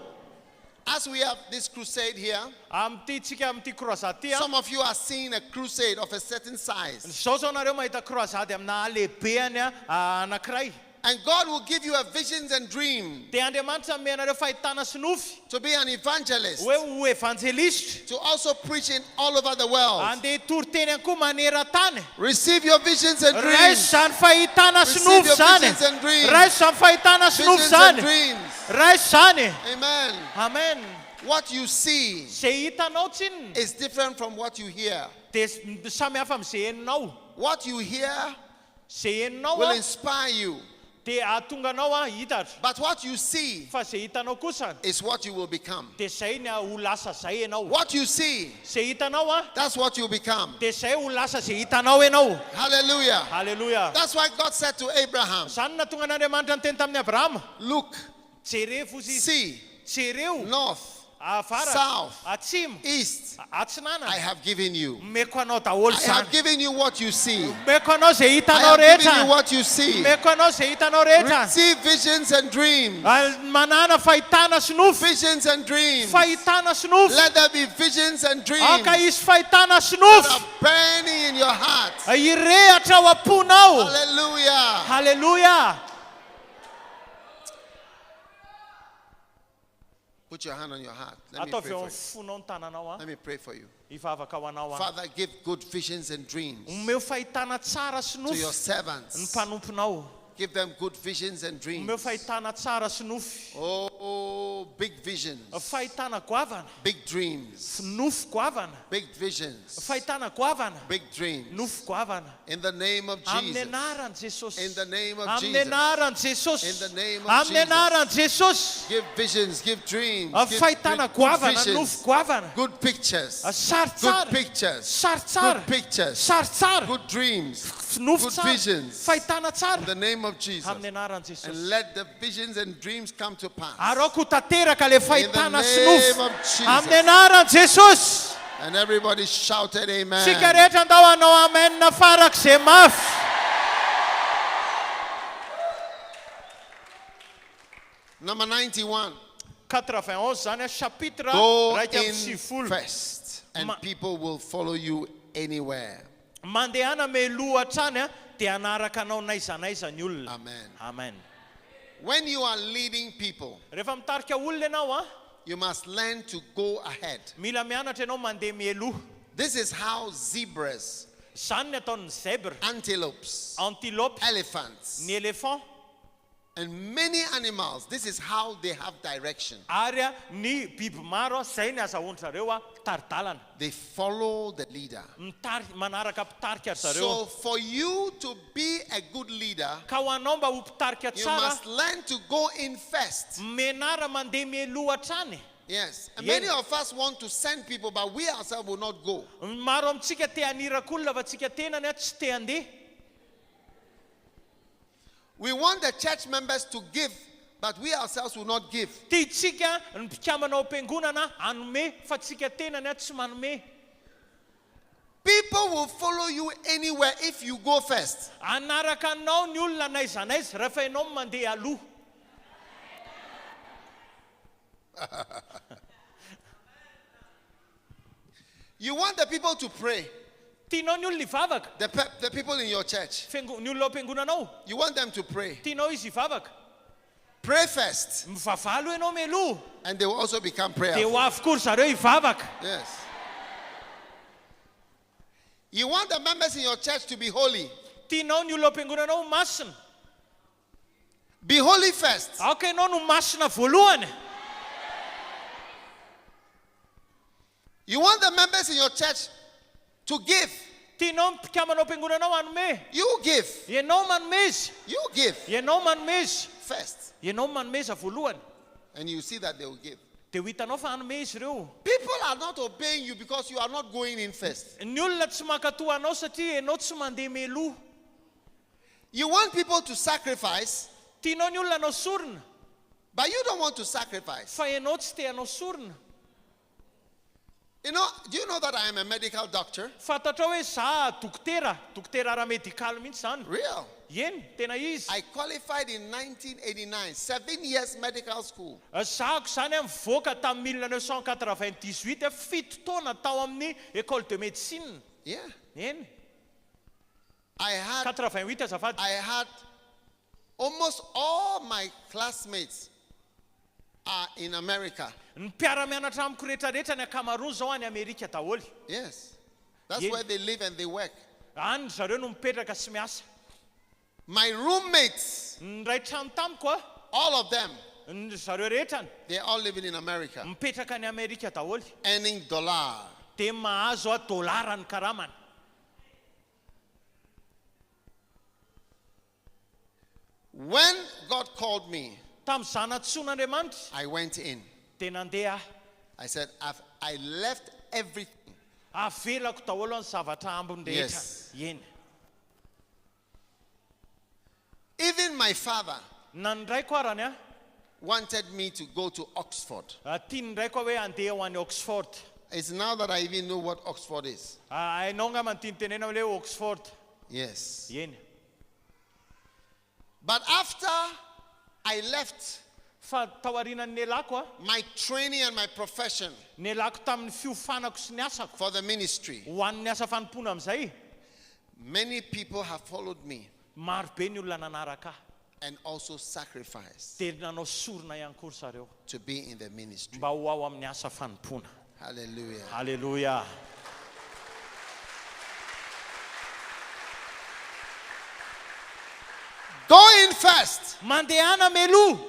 As we have this crusade here, Amty tsika amty croisade ty some of you are seeing a crusade of a certain size. zao zao nareo mahita croisade amina lehibeany anankiray. And God will give you a visions and dream Dia Andriamanitra me anareo fahitana sy nofy to be an evangelist, hoe ho evangelista. to also preach in all over the world. Andeha toriteny any koa manera-tany. Receive your visions and Raisy dreams. zany fahitana sy Receive nofy your zany. visions and dreams. Raisy zany fahitana sy nofy Visions and zany. dreams. Raisy zany. Amen. Amen. What you see Zay hitanao tsininy is different from what you hear. dia samy hafa amin'izay heninao. What you hear Zay heninao will inspire you. dia ahatonga anao hitatra. But what you see Fa zay hitanao kosany is what you will become. dia zay ny ho lasa zay ianao. What you see, Zay hitanao that's what you become. dia zay ho lasa zay hitanao ianao. Hallelujah. Halleluja. That's why God said to Abraham, Zany natonga an'Andriamanitra ny teny tamin'ny Abrahama. look, Jereo fozy izy. see, Jereo north, avara, south, atsimo, east, atsinana. I have given you. Meko anao daholo I have zany. given you what you see. Meko anao zay I hitanao have given you rehetra. what you see. Meko anao zay hitanao rehetra. Receive visions and dreams. Manana fahitana sy nofy. Visions and dreams. Fahitana sy nofy. Let there be visions and dreams Aka that isy fahitana sy are nofy. burning in your heart. Irehatra ao am-ponao. Hallelujah. Halleluja. Put your hand on your heart. Let me Ataovy pray eo for amin'ny you. fonao ny tananao Let me pray for you. hivavaka ho anao Father, give good visions and dreams Omeo fahitana tsara sy to your nofy ny servants. mpanomponao. Give them good visions and dreams. Omeo fahitana tsara sy nofy. Oh, big visions, Fahitana goavana. big dreams, Nofy goavana. big visions, Fahitana goavana. big dreams. Nofy goavana. In the name of Amin'ny Jesus. anaran'i Jesosy. In the name of Amin'ny Jesus. anaran'i Jesosy. In the name of Amin'ny Jesus. anaran'i Jesosy. Give visions, give dreams, give Fahitana good goavana, visions, nofy goavana. good pictures, Sary good tsara. pictures, Sary tsara. good pictures, Sary tsara. good dreams. Nofy good tsara. visions. Fahitana In tsara. the name of Jesus. Amin'ny anaran'i Jesosy. And let the visions and dreams come to pass. Arao ko tanteraka le fahitana sy name nofy. of Jesus. Amin'ny anaran'i Jesosy. And everybody shouted amen. Tsika rehetra andao anao amen farak'izay mafy. Number 91. 91 zany a chapitre Go raika in amby 70. first, and people will follow you anywhere. Mandehana meloha hatrany a dia hanaraka anao naizanaiza ny olona. Amen. Amen. When you are leading people, Rehefa mitarika olona ianao a, you must learn to go ahead. mila mianatra ianao mandeha mialoha. This is how zebras, Zany ny ataon'ny zebra, antelopes, antilope, elephants, ny éléphant, and many animals, this is how they have direction. ary a ny biby maro a, zay ny azahoan'zareo a taridalana. They follow the leader. Manaraka mpitarika zareo. So for you to be a good leader, Ka ho anao mba ho mpitarika you tsara, must learn to go in first. menara mandeha mialoha hatrany. Yes. And Yeah. many of us want to send people, but we ourselves will not go. Maro amintsika te haniraka olona fa tsika tenany a tsy te handeha. We want the church members to give, but we ourselves will not give. Tiantsika ny mpikamana am-piangonana hanome fa tsika tenany a tsy manome. People will follow you anywhere if you go first. Hanaraka anao ny olona naizanaiza rehefa ianao mandeha aloha. You want the people to pray. Tianao ny olona hivavaka. The people in your church. Ny olona ao am-piangonanao. You want them to pray. Tianao izy hivavaka. Pray first. Mivavalo ianao mialoha. And they will also become Dia prayerful. ho avokory zareo hivavaka. Yes. You want the members in your church to be holy. Tianao ny olona ao am-piangonanao masina. Be holy first. Aoka ianao no masina voalohany. You want the members in your church to give. Tianao mpikamana ao am-piangonanao hanome. You give. Ianao manome izy. You give Ianao manome izy. first. Ianao manome izy voalohany. And you see that they will give. Dia ho hitanao fa hanome izy ireo. People are not obeying you because you are not going in first. Ny olona tsy mankatoa anao satria ianao tsy mandeha mialoha. You want people to sacrifice, Tianao ny olona anao sorona, but you don't want to sacrifice. fa ianao tsy te hanao sorona. You know, do you know that I am a medical doctor? Fantatrao hoe za dokotera ara-medikaly mihitsy zany. Real. Eny, tena izy. I qualified in 1989, 7 years medical school. Zahako zany a mivoaka tamin'ny 1998 fito taona tao amin'ny école de médecine. Yeah. Eny, I had 88 azafady. almost all my classmates are in America. Ny mpiara-mianatra amiko rehetrarehetra ny ankamaroany zao any Amerika daholo. Yes. That's Yeah. where they live and they work. Any zareo no mipetraka sy miasa. My roommates, Ny ray trano tamiko a, all of them, ny zareo rehetrany they're all living in America, mipetraka ny Amerika daholo. earning dollar. Dia mahazo a dolara ny karamany. When God called me, Tamin'izany antsoin'Andriamanitra I went in. dia nandeha aho. I said, I left everything. Avelako daholo ny zavatra ambony rehetra. Yes. Eny. Even my father Na ny raiko arany a, wanted me to go to Oxford. tiany raiko hoe andeha ho any Oxford. It's now that I even know what Oxford is. Hainao nga mantiny tenena hoe Oxford. Yes. Eny. But after I left Fa tao aorianan'ny elako a, my training and my profession ny elako tamin'ny fiofanako sy ny asako for the ministry, ho an'ny asa fanompona amin'izay, many people have followed me maro be ny olona nanaraka ahy. and also sacrificed Dia nanao sorona ihany koa ry zareo to be in the ministry. mba ho ao amin'ny asa fanompona. Hallelujah. Halleluja. Go in first, Mandehana meloha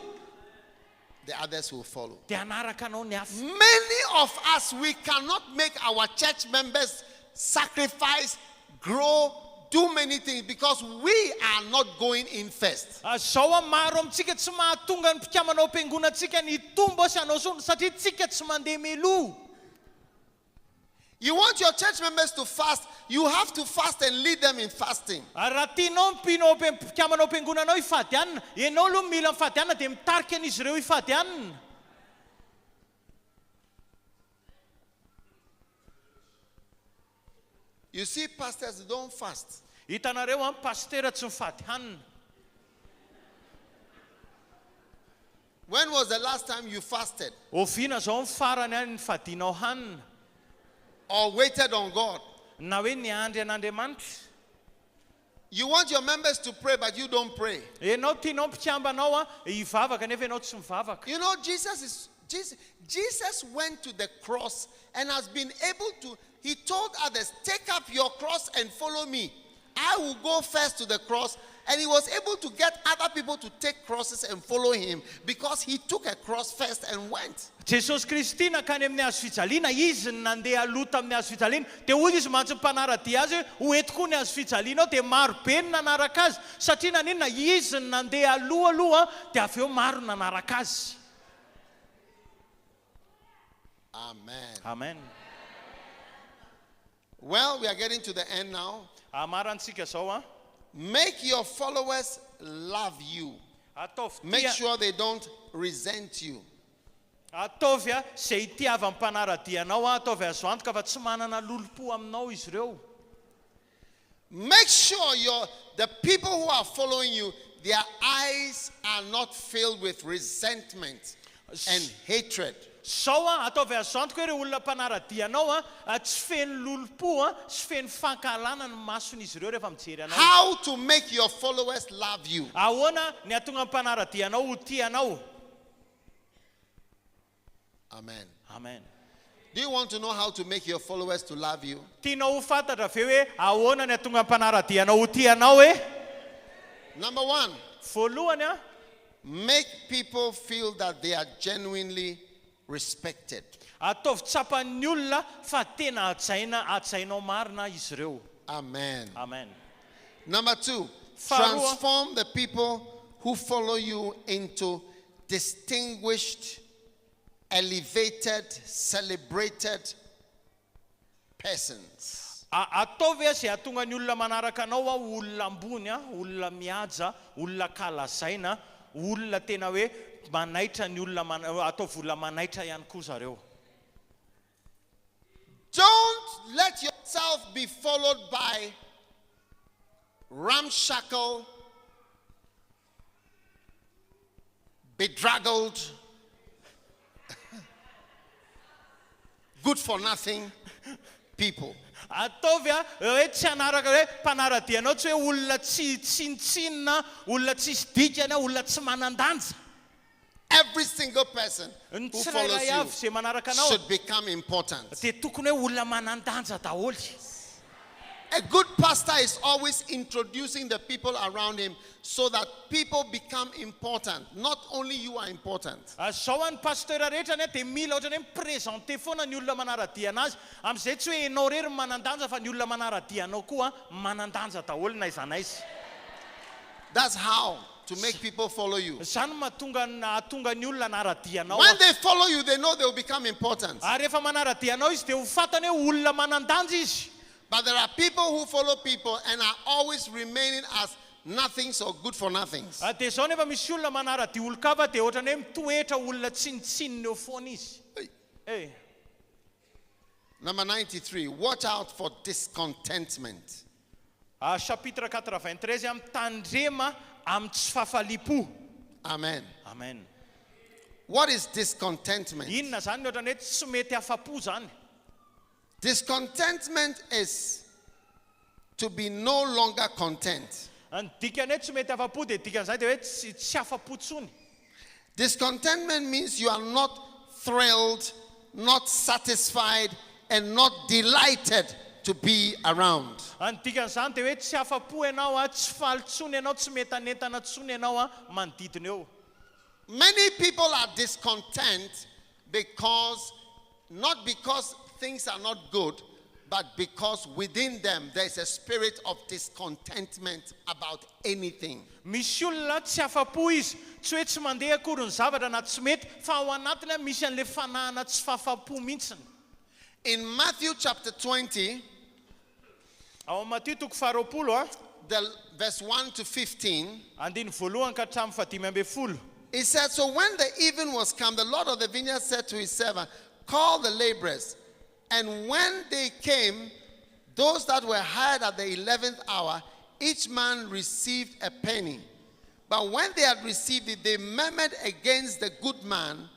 the others will follow. dia hanaraka anao ny hafa. Many of us, we cannot make our church members sacrifice, grow, do many things because we are not going in first. Zao a maro amintsika tsy mahatonga ny mpikamana ao am-piangonantsika ny tombo sy hanao sorona satria tsika tsy mandeha meloha. You want your church members to fast, you have to fast and lead them in fasting. Raha tianao mpinao mpikamana ao am-piangonanao hifady anina, ianao aloha mila mifady anina dia mitarika an'izy ireo hifady anina. You see, pastors don't fast. Hitanareo an pastera tsy mifady hanina. When was the last time you fasted Oviana zao ny farany any nifadianao hanina or waited on God? na hoe niandry an'Andriamanitra? You want your members to pray, but you don't pray. Enao tianao mpitiambanao hivavaka nefa enao tsy mivavaka. You know, Jesus went to the cross and has been able to, he told others, take up your cross and follow me. I will go first to the cross. And he was able to get other people to take crosses and follow him because he took a cross first and went. Jesosy Kristy nakany amin'ny hazo fijaliana, izy nandeha aloha tamin'ny hazo fijaliana, dia hoy izy mantsy mpanaradia azy hoe ho eto koa ny hazo fijaliana ao, dia maro be ny nanaraka azy satria naninona izy nandeha aloha dia avy eo maro nanaraka azy. Amen. Amen. Well, we are getting to the end now. Amarantsika zao Make your followers love you. Make sure they don't resent you. Ataovy zay itiava ny mpanaradianao ataovy azo antoka fa tsy manana lolopo aminao izy ireo. Make sure the people who are following you, their eyes are not filled with resentment and hatred. Sao ataovy azo antoka hoe ireo olona mpanaradianao tsy feno lolopo sy feno fankalana ny mason'izy ireo rehefa mijery anao. How to make your followers love you? Ahoana ny atonga ny mpanaradianao ho tianao? Amen. Amen. Do you want to know how to make your followers to love you? Tianao ho fantatra ve hoe ahoana ny atonga ny mpanaradianao ho tianao e? Number one, voalohany make people feel that they are genuinely respected. Ataovy tsapan'ny olona fa tena ajainao marina izy ireo. Amen. Amen. Number two, transform the people who follow you into distinguished, elevated, celebrated persons. Ataovy zay atonga ny olona manaraka anao olona ambony olona mihaja, olona kalazaina, olona tena hoe manaitra ny olona ataovy olona manaitra ihany koa zareo. Don't let yourself be followed by ramshackle, bedraggled, good for nothing people. Ataovy hoe tsy anaraka hoe mpanaradianao tsy hoe olona tsy tsinitsinina, olona tsisy dikany, olona tsy manandanja. Every single person who follows you should become important. A good pastor is always introducing the people around him so that people become important. Not only you are important. That's how to make people follow you. When they follow you, they know they will become important. But there are people who follow people and are always remaining as nothings or good for nothings. Number 93, watch out for discontentment. Chapitre 93 mitandrema amin'ny tsy fahafalipo. Amen. Amen. What is discontentment? Inona zany ny ohatran'ny hoe tsy mety afapo zany? Discontentment is to be no longer content. Ny dikany hoe tsy mety afapo dia dikan'izay dia hoe tsy afapo tsony. Discontentment means you are not thrilled, not satisfied, and not delighted to be around. Ny dikan'izany dia hoe tsy afapo ianao, tsy faly tsony ianao, tsy metanetana tsony ianao manodidina eo. Many people are discontent not because things are not good, but because within them there is a spirit of discontentment about anything. Misy olona tsy afapo izy, tsy hoe tsy mandeha akory ny zavatra na tsy mety, fa ao anatiny misy an'ilay fanahana tsy fahafapo mihitsiny. In Matthew chapter 20, the verse 1 to 15, it said, so when the evening was come, the Lord of the vineyard said to his servant, call the laborers. And when they came, those that were hired at the 11th hour, each man received a penny. But when they had received it, they murmured against the good man,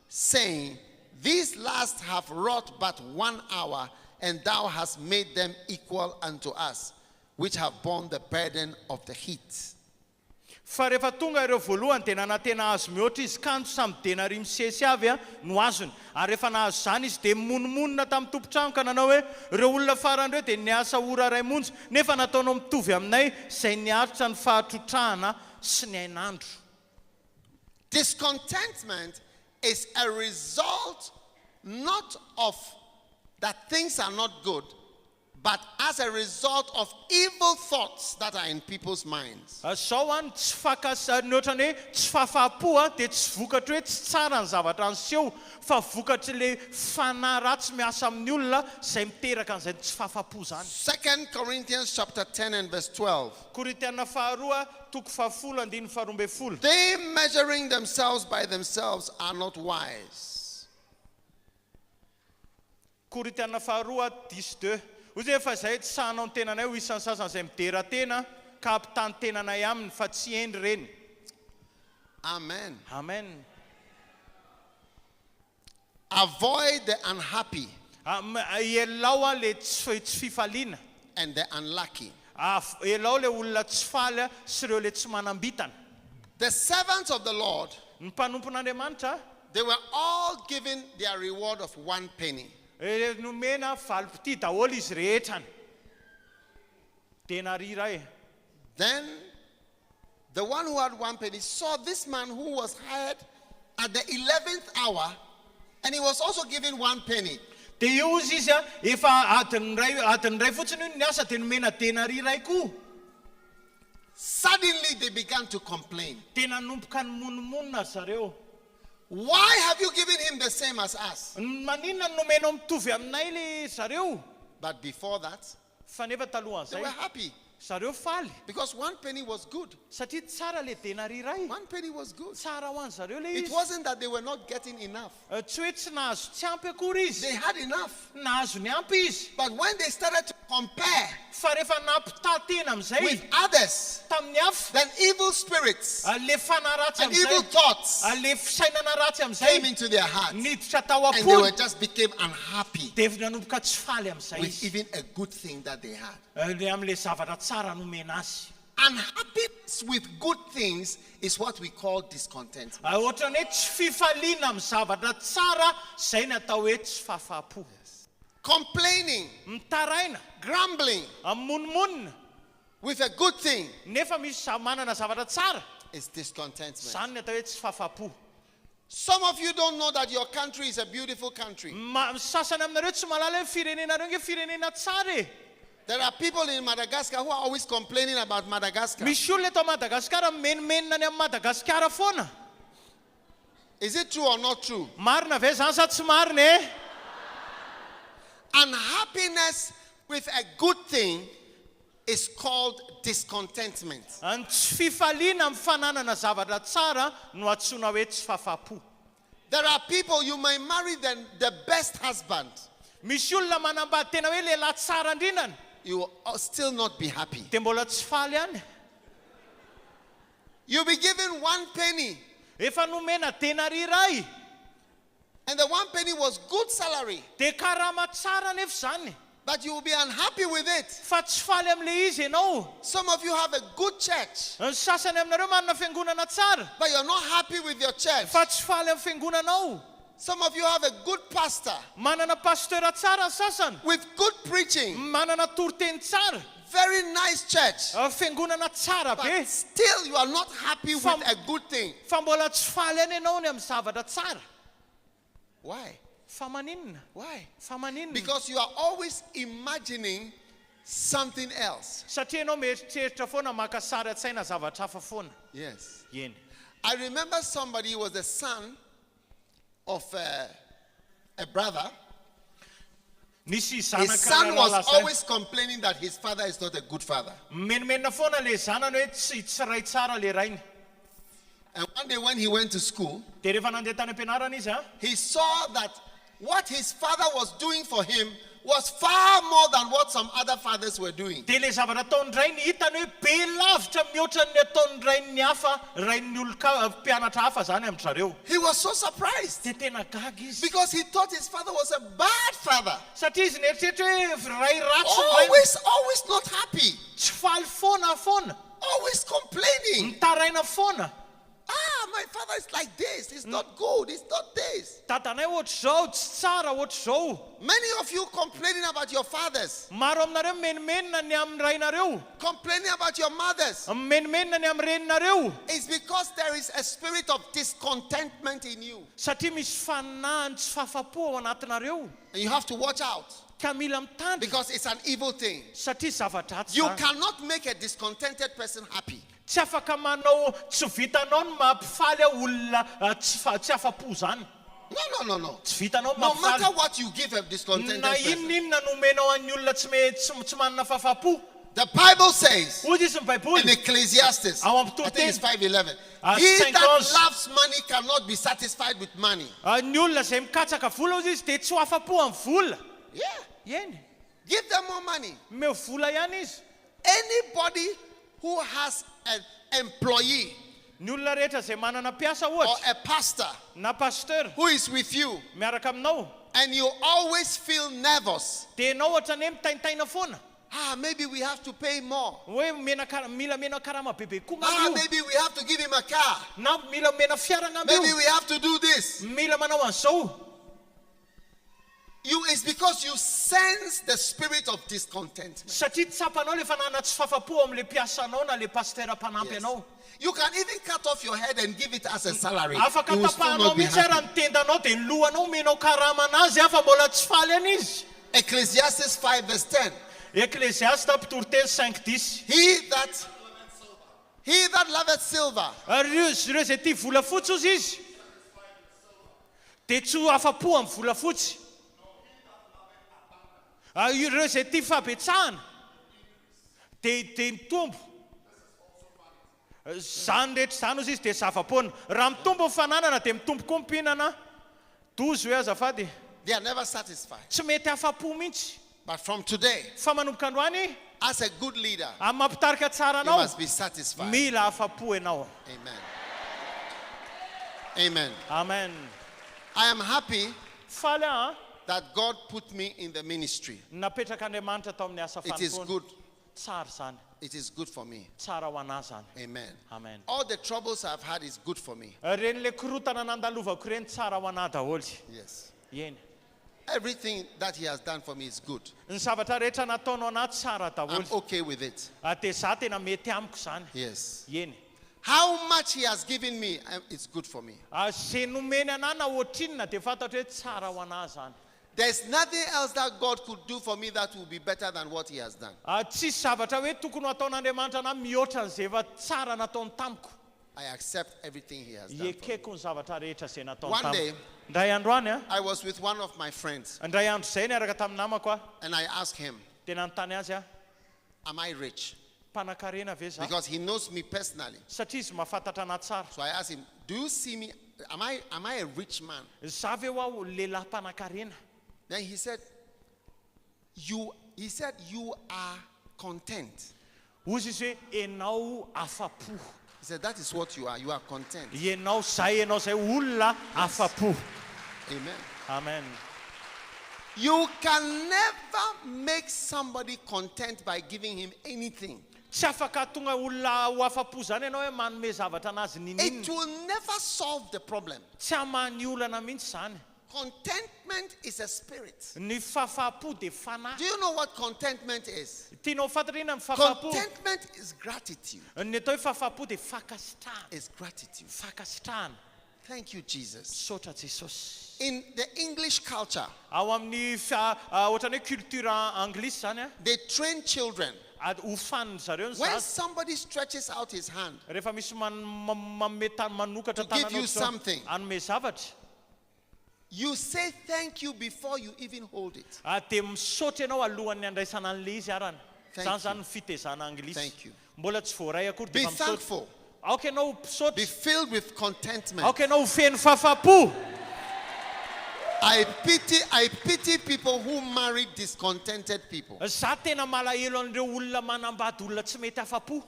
saying, these last have wrought but 1 hour, and thou hast made them equal unto us, which have borne the burden of the heat. Fa rehefa tonga ireo voalohany dia nanantena azy mihoatra izy kanto samy denari misesy avy no azony. Ary rehefa nahazo zany izy dia monomonina tamin'ny tompontrano ka nanao hoe ireo olona farany ireo dia niasa ora ray monja nefa nataonao mitovy aminay izay niaritra ny fahatrotrahana sy ny ain'andro. Discontentment is a result not of that things are not good, but as a result of evil thoughts that are in people's minds. Zao any tsy fakasany ohatrany hoe tsy fahafapo dia tsy vokatra hoe tsy tsara ny zavatra anseho fa vokatra le fanahy ratsy miasa amin'ny olona izay miteraka an'izay tsy fahafapo zany. 2 Corinthians chapter 10 and verse 12. Korintena faharoa toko fahafolo andiny faharoambe folo. They measuring themselves by themselves are not wise. Korintena faharoa 12. Ozy efa izay tsy sahanao ny tenanay ho isan'ny sasany izay midera tena ka ampitany tenanay aminy fa tsy endry reny. Amen. Amen. Avoid the unhappy Ielao le tsy fifaliana and the unlucky. Elao le olona tsy faly sy ireo le tsy manambitana. The servants of the Lord, Ny mpanompon'Andriamanitra they were all given their reward of 1 penny. nomena valopity daholo izy rehetrany. Denari iray. Then the one who had 1 penny saw this man who was hired at the 11th hour, and he was also given 1 penny. Dia io izy efa adiny ray fotsiny io niasa dia nomena denari iray koa. Suddenly they began to complain. Tena nompoka ny monomonina zareo. Why have you given him the same as us? Maninona nomenao mitovy aminay le zareo? But before that, Fa nefa they talohan'izay were happy zareo faly because 1 penny was good. satria tsara le denari iray. 1 penny was good. Tsara ho an'ny zareo le It izy. wasn't that they were not getting enough. Tsy hoe tsy nahazo tsy ampy akory izy. They had enough. Nahazo ny ampy izy. But when they started to compare Fa rehefa nampitantena with amin'izay others, tamin'ny hafa then evil spirits le fanahy ratsy and evil amin'izay thoughts le fisainana ratsy came amin'izay into their hearts. niditra tao And they were am-pony just became unhappy dia nanomboka tsy faly amin'izay with izy. even a good thing that they had. Le amin'le zavatra tsara nomena azy. Unhappiness with good things is what we call discontent. Ohatrany hoe tsy fifaliana amin'ny zavatra tsara izay ny atao hoe tsy fahafapo. Complaining, Mitaraina, grumbling monmonina with a good thing nefa misy manana zavatra tsara is discontentment. izany ny atao hoe tsy fahafapo. Some of you don't know that your country is a beautiful country. Sasany aminareo tsy malala hoe firenenareo nge firenena tsara e. There are people in Madagascar who are always complaining about Madagascar. Misy olona eto Madagaskara menomenina any amin'ny Madagaskara foana. Is it true or not true? Marina ve zany sa tsy marina e? Unhappiness with a good thing is called discontentment. Ny tsy fifaliana amin'ny fananana zavatra tsara no antsoina hoe tsy fahafapo. There are people, you may marry the best husband, Misy olona manambady tena hoe lehilahy tsara indrinana you will still not be happy. dia mbola tsy faly any. You'll be given 1 penny, Efa nomena denari iray and the 1 penny was good salary, dia karama tsara nefa zany. but you will be unhappy with it. Fa tsy faly amin'le izy ianao. Some of you have a good church, Ny sasany aminareo manana fiangonana tsara but you're not happy with your church. fa tsy faly amin'ny fiangonanao. Some of you have a good pastor Manana pastora tsara ny sasany. with good preaching, Manana toriteny tsara. very nice church, Fiangonana tsara but be. still you are not happy with a good thing. Fa mbola tsy faly any ianao ny amin'ny zavatra tsara. Why? Fa maninona? Why? Fa maninona? Because you are always imagining something else. Satria ianao mieritreritra foana maka sary an-tsaina zavatra hafa foana. Yes. Eny. I remember somebody who was the son of a brother. Nisy His zanaka son was lalala zay. always complaining that his father is not a good father. Menomenina foana le zanany hoe tsy ray tsara le rainy. And one day when he went to school, Dia rehefa nandeha tany am-pianarana izy he saw that what his father was doing for him was far more than what some other fathers were doing. Dia le zavatra ataony iray ny hitany hoe be lavitra mihoatra ny ataony iray ny hafa rain'ny mpianatra hafa zany amin'izareo. He was so surprised Dia tena gaga izy. because he thought his father was a bad father. Satria izy nieritreritra hoe ray ratsy Always not happy. tsy faly foana. Always complaining. Mitaraina foana. My father is like this. It's not good. It's not this. Tatanay ohatr'izao, tsy tsara ohatr'izao. Many of you complaining about your fathers. Maro aminareo menimenina ny amin'ny rainareo. Complaining about your mothers. Menimenina ny amin'ny reninareo. It's because there is a spirit of discontentment in you. Satria misy fanahany tsy fahafapo ao anatinareo. And you have to watch out. Ka mila mitandrina. Because it's an evil thing. Satria zava-dratsy. You cannot make a discontented person happy. Tsy afaka manao tsy vitanao ny mampifaly olona tsy afapo zany. No. Tsy vitanao No mampifaly. matter what you give a discontented Na person. inona nomenao an'ny olona tsy manana fahafapo. The Bible says Hoy izy ny baiboly. in Ecclesiastes, Ao amin'ny I think it's 5:11. Ah, He Saint that John's. loves money cannot be satisfied with money. Ny olona izay mikatsaka vola izy dia tsy afapo amin'ny vola. Yeah. Eny. Give them more money. Meo vola ihany izy. Anybody who has an employee Ny olona rehetra izay manana mpiasa or ohatra a pastor na pasteur who is with you miaraka aminao and you always feel nervous. dia ianao ohatra ny mitaintaina foana. Maybe we have to pay more. Hoe mila mena karama bebe koa ngambio. Maybe we have to give him a car. Na mila mena fiara Maybe ngambio. we have to do this. Mila manao an'izao. It's because you sense the spirit of discontentment. Satria tsapanao le fanana tsy fahafapo amin'le mpiasanao na le pasteur mpanampy Yes. anao. You can even cut off your head and give it as a salary. Afaka You will still tapahanao not be mihitsy happy. raha ny tendanao dia ny lohanao menao karama anazy afa mbola tsy faly an'izy. Ecclesiastes 5:10. Ecclésiaste Toriteny 5:10. He that loveth silver Ireo izay tia volafotsy ozy izy dia tsy afapo amin'ny volafotsy. Ireo izay tia fahabetsahana dia mitombo. Zany rehetra zany ozy izy dia zava-poana. Raha mitombo ny fananana dia mitombo koa mpihinana. Dozy hoe azafady. they are never satisfied. Tsy mety afapo mihitsy. But from today, Fa manomboka androany as a good leader, amin'ny mampitarika tsara you anao must be satisfied. mila afapo ianao. Amen. Amen. I am happy Faly aho that God put me in the ministry. napetraka Andriamanitra tao amin'ny asa It is fanontona. good. Tsara zany. It is good for me. Tsara ho anahy zany. Amen. Amen. All the troubles I've had is good for me. Reny le korotana nandalovako reny tsara ho anahy daholo. Yes. Eny. Everything that He has done for me is good. Ny zavatra rehetra nataonao anahy tsara I'm daholo. okay with it. Dia za tena mety amiko zany. Yes. Eny. How much He has given me, it's good for me. Zay nomeny anahy na ohatrinona dia fantatra hoe tsara ho anahy zany. There's nothing else that God could do for me that will be better than what He has done. Tsisy zavatra hoe tokony ho ataon'Andriamanitra anahy mihoatra n'izay efa tsara nataony tamiko. I accept everything He has done for me. Iekeko ny zavatra rehetra izay nataony One day, tamiko. Ndray andro any I was with one of my friends ndray andro izay niaraka tamin'ny namako and I asked him, dia nanontany azy am I rich? mpanan-karena ve za? Because he knows me personally. Satria izy mahafantatra anahy tsara. So I asked him, do you see me? Am I a rich man? Za ve ho aho lehilahy mpanan-karena? Then he said, you are content. Ozy izy hoe enao afapo. He said, that is what you are. You are content. Enao zay olona afapo. Amen. Amen. You can never make somebody content by giving him anything. Tsy afaka tonga olona ho afapo zany ianao hoe manome zavatra anazy ninina. It will never solve the problem. Tsy hamany olana mihitsy zany. Contentment is a spirit. Ny fahafapo dia fanahy. Do you know what contentment is? Tianao fatarina ny fahafapo? Contentment is gratitude. Ny atao hoe fahafapo dia fakasitrahana. It's gratitude. Fakasitrahana. Thank you, Jesus. Saotra Jesosy. In the English culture, Ao amin'ny ohatran'ny hoe culture anglisy zany they train children. hofaniny zareo ny When zaza. somebody stretches out his hand Rehefa misy manokatra to give you tananao something, anome zavatra, you say thank you before you even hold it. dia misaotra ianao alohan'ny andraisana an'le izy arany. Thank Zany you. zany fitezana anglisy. Thank you. Mbola tsy voaray akory Be dia fa misaotra. thankful. Aoka ianao Be misaotra. filled with contentment. Aoka ianao feno fahafapo. I pity people who marry discontented people. Za tena malahelo an'ireo olona manambady olona tsy mety afapo.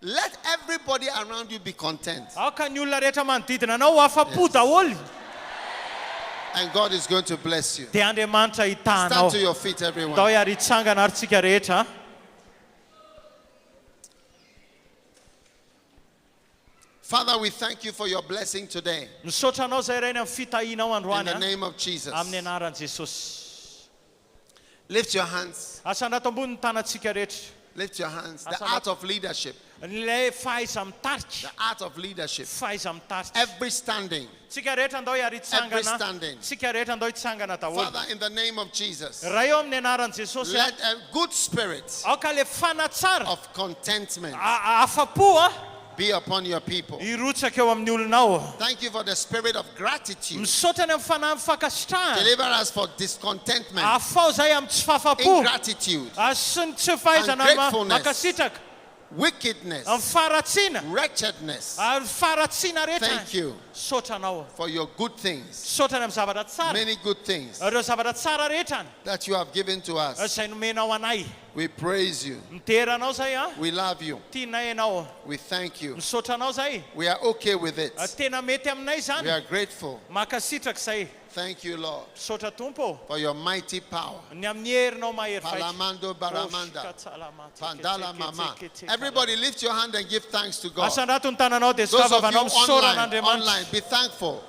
Let everybody around you be content. Aka ny olona rehetra manodidina anao afapo daholo. And God is going to bless you. Dia Andriamanitra Stand itahanao. to your feet, everyone. Dao ary hitsangana ary tsika rehetra. Father, we thank you for your blessing today. Misaotra anao zay rainy amin'ny fitahinao In the androany name of Jesus. amin'ny anaran'i Jesosy. Lift your hands. Asandrato ambony ny tanantsika rehetra. Lift your hands. The art of leadership. Nilay fahaiza mitarika. The art of leadership. Fahaiza mitarika. Every standing. Tsika rehetra andao ary Every hitsangana. standing. Tsika rehetra andao hitsangana daholo. Father, in the name of Jesus, Raha eo amin'ny anaran'i Jesosy. let a good spirit Aoka le fanatsara. of contentment Afapo be upon your people. hirotsaka eo amin'ny olonao. Thank you for the spirit of gratitude. Misaotra ny amin'ny fanahy mifankasitrahana. Deliver us for discontentment, Afao zay amin'ny tsy fahafapo. ingratitude, Sy ny tsy fahaizana Ungratefulness. mankasitraka. wickedness, Amin'ny faratsiana. wretchedness. Ary faratsiana rehetra. Thank you Misaotra anao. for your good things, Misaotra ny amin'ny zavatra tsara. many good things Ireo zavatra tsara rehetra that you have given to us. izay nomenao anay. We praise you. Mitera anao zay a. We love you. Tianay anao. We thank you. Misaotra anao zay. We are okay with it. Tena mety aminay We zany. are grateful. Mankasitraka zay. Thank you, Lord, Misaotra Tompo. for your mighty power. Ny amin'ny herinao mahery Palamando baramanda. Pandala mama. vaika. Everybody lift your hand and give thanks to God. Asandrato ny tananao dia Those of you savavanao misaorana online, Andriamanitra. be thankful.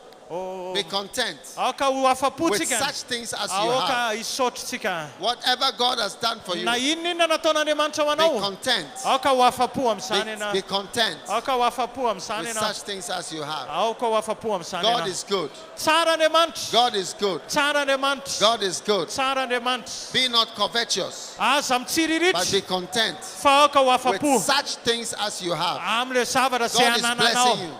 Be content Aoka ho afapo with tsika. such things as you have. Aoka hisaotra tsika. Whatever God has done for you, Na inona nataon'Andriamanitra ho be anao. content. Aoka ho afapo amin'izany Be ianao. content Aoka ho afapo amin'izany with ianao. such things as you have. Aoka ho afapo amin'izany God ianao. is good. Tsara Andriamanitra. God is good. Tsara Andriamanitra. God is good. Tsara Andriamanitra. Be not covetous, Aza but mitsiriritra be content fa aoka ho with afapo such things as you have. am'le zavatra zay God is blessing anananao. you.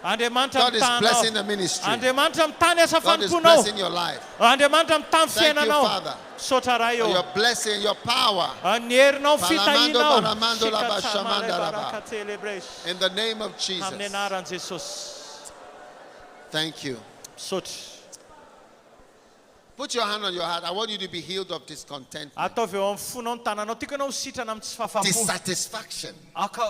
Andriamanitra God is blessing the mitanao. ministry. Andriamanitra mitany asa God is fanomponao. blessing your life. Andriamanitra mitany Thank you, fiainanao. Father, Saotra raha for eo. your blessing, your power. Ny herinao fitahinao. Baramando laba shamanda laba. Shikatsamarabarakat In the name of amin'ny Jesus. anaran'i Jesosy. Thank you. Saotra. Put your hand on your heart. I want you to be healed of discontentment, Ataovy eo amin'ny fonao ny tananao. Tiako ianao ho sitrana amin'ny tsy fahafapo. dissatisfaction, Aoka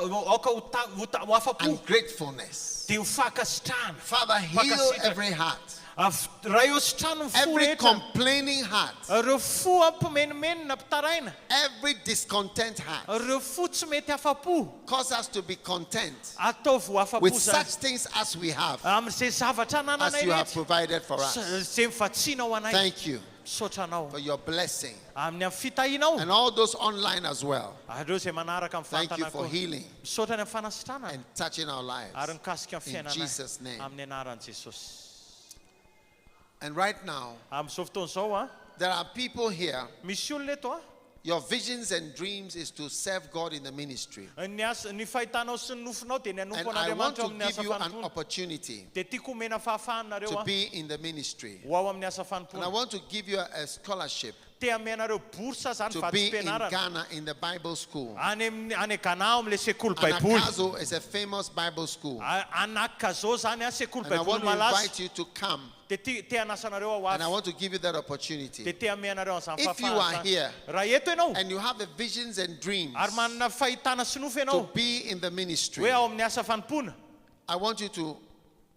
ho afapo. ungratefulness. Dia ho fankasitrahana. Father, heal every heart, Raha eo sitrano ny fo every rehetra. complaining heart, Ireo fo ampimenimeny na mpitaraina. every discontent heart. Ireo fo tsy mety afapo. Cause us to be content Ataovy ho afapo with zany. such things as we have, Amin'izay zavatra as ananay you have rehetra. provided for us. Zay mifatsinao anay. Thank you Misaotra anao. for your blessing. Amin'ny amin'ny fitahinao. And all those online as well. Ireo zay manaraka amin'ny Thank you fantana for koa. healing Misaotra ny amin'ny fanasitrana. and touching our Ary lives. mikasika amin'ny In fiainana Jesus' name. amin'ny anaran'i Jesosy. And right now, Amin'izao fotoana izao a, there are people here. misy olona eto a. Your visions and dreams is to serve God in the ministry. Ny fahitanao sy ny nofinao dia ny And hanompo I want an'Andriamanitra to amin'ny give asa you an fanompona. opportunity Dia tiako omena fahafahanareo to a be in the ministry. ho ao amin'ny asa And I fanompona. want to give you a scholarship Te amenareo bursa zany to be in vatim-pianarana. Ghana in the Bible school. Any Ghana amin'ilay sekoly baiboly. Anakazo is a famous Bible school. Anakazo zany a sekoly And I baiboly want to malaza. invite you to come. Dia te hanasanareo ao And I avy. want to give you that opportunity. Dia te amenareo an'izany If you are fahafahana. here Raha eto ianao and you have the visions and dreams ary manana fahitana sy nofo to ianao be in the ministry, hoe ao amin'ny asa fanompona, I want you to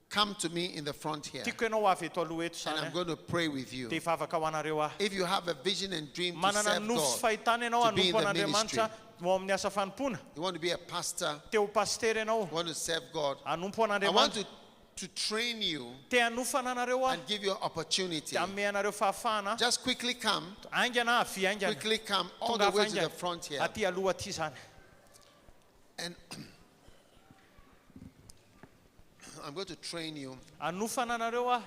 come to me in the front here. tiako ianao avy eto aloha eto And I'm zany. going to pray with you. Dia hivavaka ho anareo ahy. If you have a vision and dream to Manana serve nofo sy God, fahitana ianao to be in hanompo the an'Andriamanitra ho amin'ny asa fanompona. you want to be a pastor, Te ho pastery ianao you want to serve God, hanompo I want an'Andriamanitra. to train you Te hanofana anareo ahy. and give you an opportunity. Te ame anareo fahafahana. Just quickly come, Aingana avy aingana. quickly come all the Tonga way avy to the aingana. front here. Aty aloha aty zany. And I'm going to train you Hanofana anareo ahy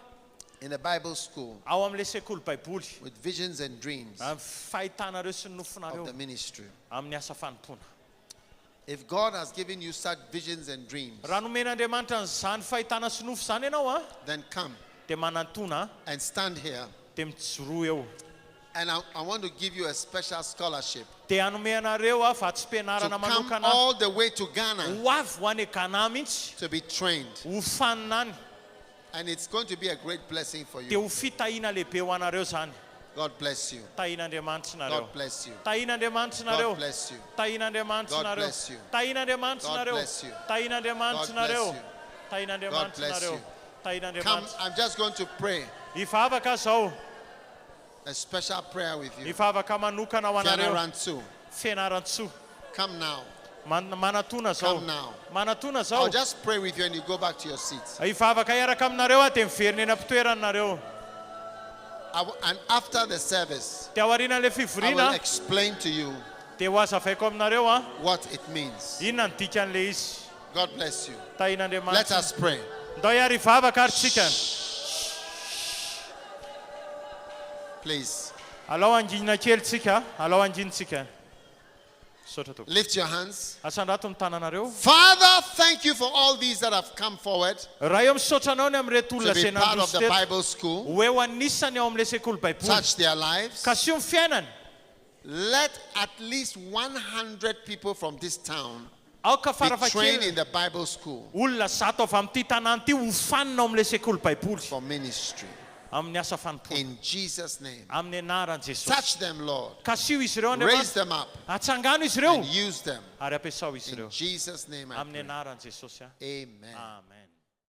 in a Bible school ao amin'ilay sekoly baiboly. with visions and dreams Fahitanareo sy ny of nofonareo the ministry. amin'ny asa fanompona. If God has given you such visions and dreams, Raha nomen'Andriamanitra an'izany fahitana sy nofo zany ianao a, then come dia manantona and stand here. dia mijoroa eo. And I want to give you a special scholarship Dia hanome anareo a to vatsy-pianarana come manokana all the way to Ghana ho avy ho any Ghana mihitsy to be trained. ho fanina any. And it's going to be a great blessing for dia you. ho fitahina lehibe ho anareo zany. God bless you. Tahin'Andriamanitra nareo. God bless you. Tahin'Andriamanitra God nareo. bless you. Tahin'Andriamanitra God nareo. bless you. Tahin'Andriamanitra God nareo. bless you. Tahin'Andriamanitra God bless nareo. you. Tahin'Andriamanitra God bless nareo. you. Come, Tahin'Andriamanitra. I'm just going to pray Hifavaka zao. a special prayer with you. Hifavaka manokana ho anareo. Fianarantsoa. Fianarantsoa. Come now. Manatona zao. Come now. Manatona I'll zao. just pray with you and you go back to your seats. Hifavaka iaraka aminareo aho dia miverina eny am-pitoeranareo. And after the service, Dia aorianan'ilay I will fivoriana explain to you dia ho azavaiko aminareo a what it means. inona ny dikan'ilay izy. God bless you. Tahin'Andriamanitra. Let us pray. Ndao iary hivavaka ary tsika. Please Alao anginina kely tsika. Alao anginitsika. Saotra tompoko. lift your hands. Asandrato ny tananareo. Father, thank you for all these that have come forward Raha eo misaotra anao ny amin'ireto to olona be izay part of nandroso the teto. Bible school, Hoe ho anisany ao amin'ilay sekoly baiboly. touch their lives. Ka sio ny fiainany. Let at least 100 people from this town Ao ka be trained farafakely in the Bible school olona 100 avy amin'ity tanàna ity ho fanina ao amin'ilay sekoly baiboly. for ministry. Amin'ny asa fanompoana. In Jesus' name. Amin'ny anaran'i Jesosy. Touch them, Lord. Ka sio izy ireo Raise Andriamanitra. them up Atsangano izy ireo and use them. ary ampiasao izy In ireo. Jesus' name I Amin'ny pray. anaran'i Jesosy. Amen. Amen.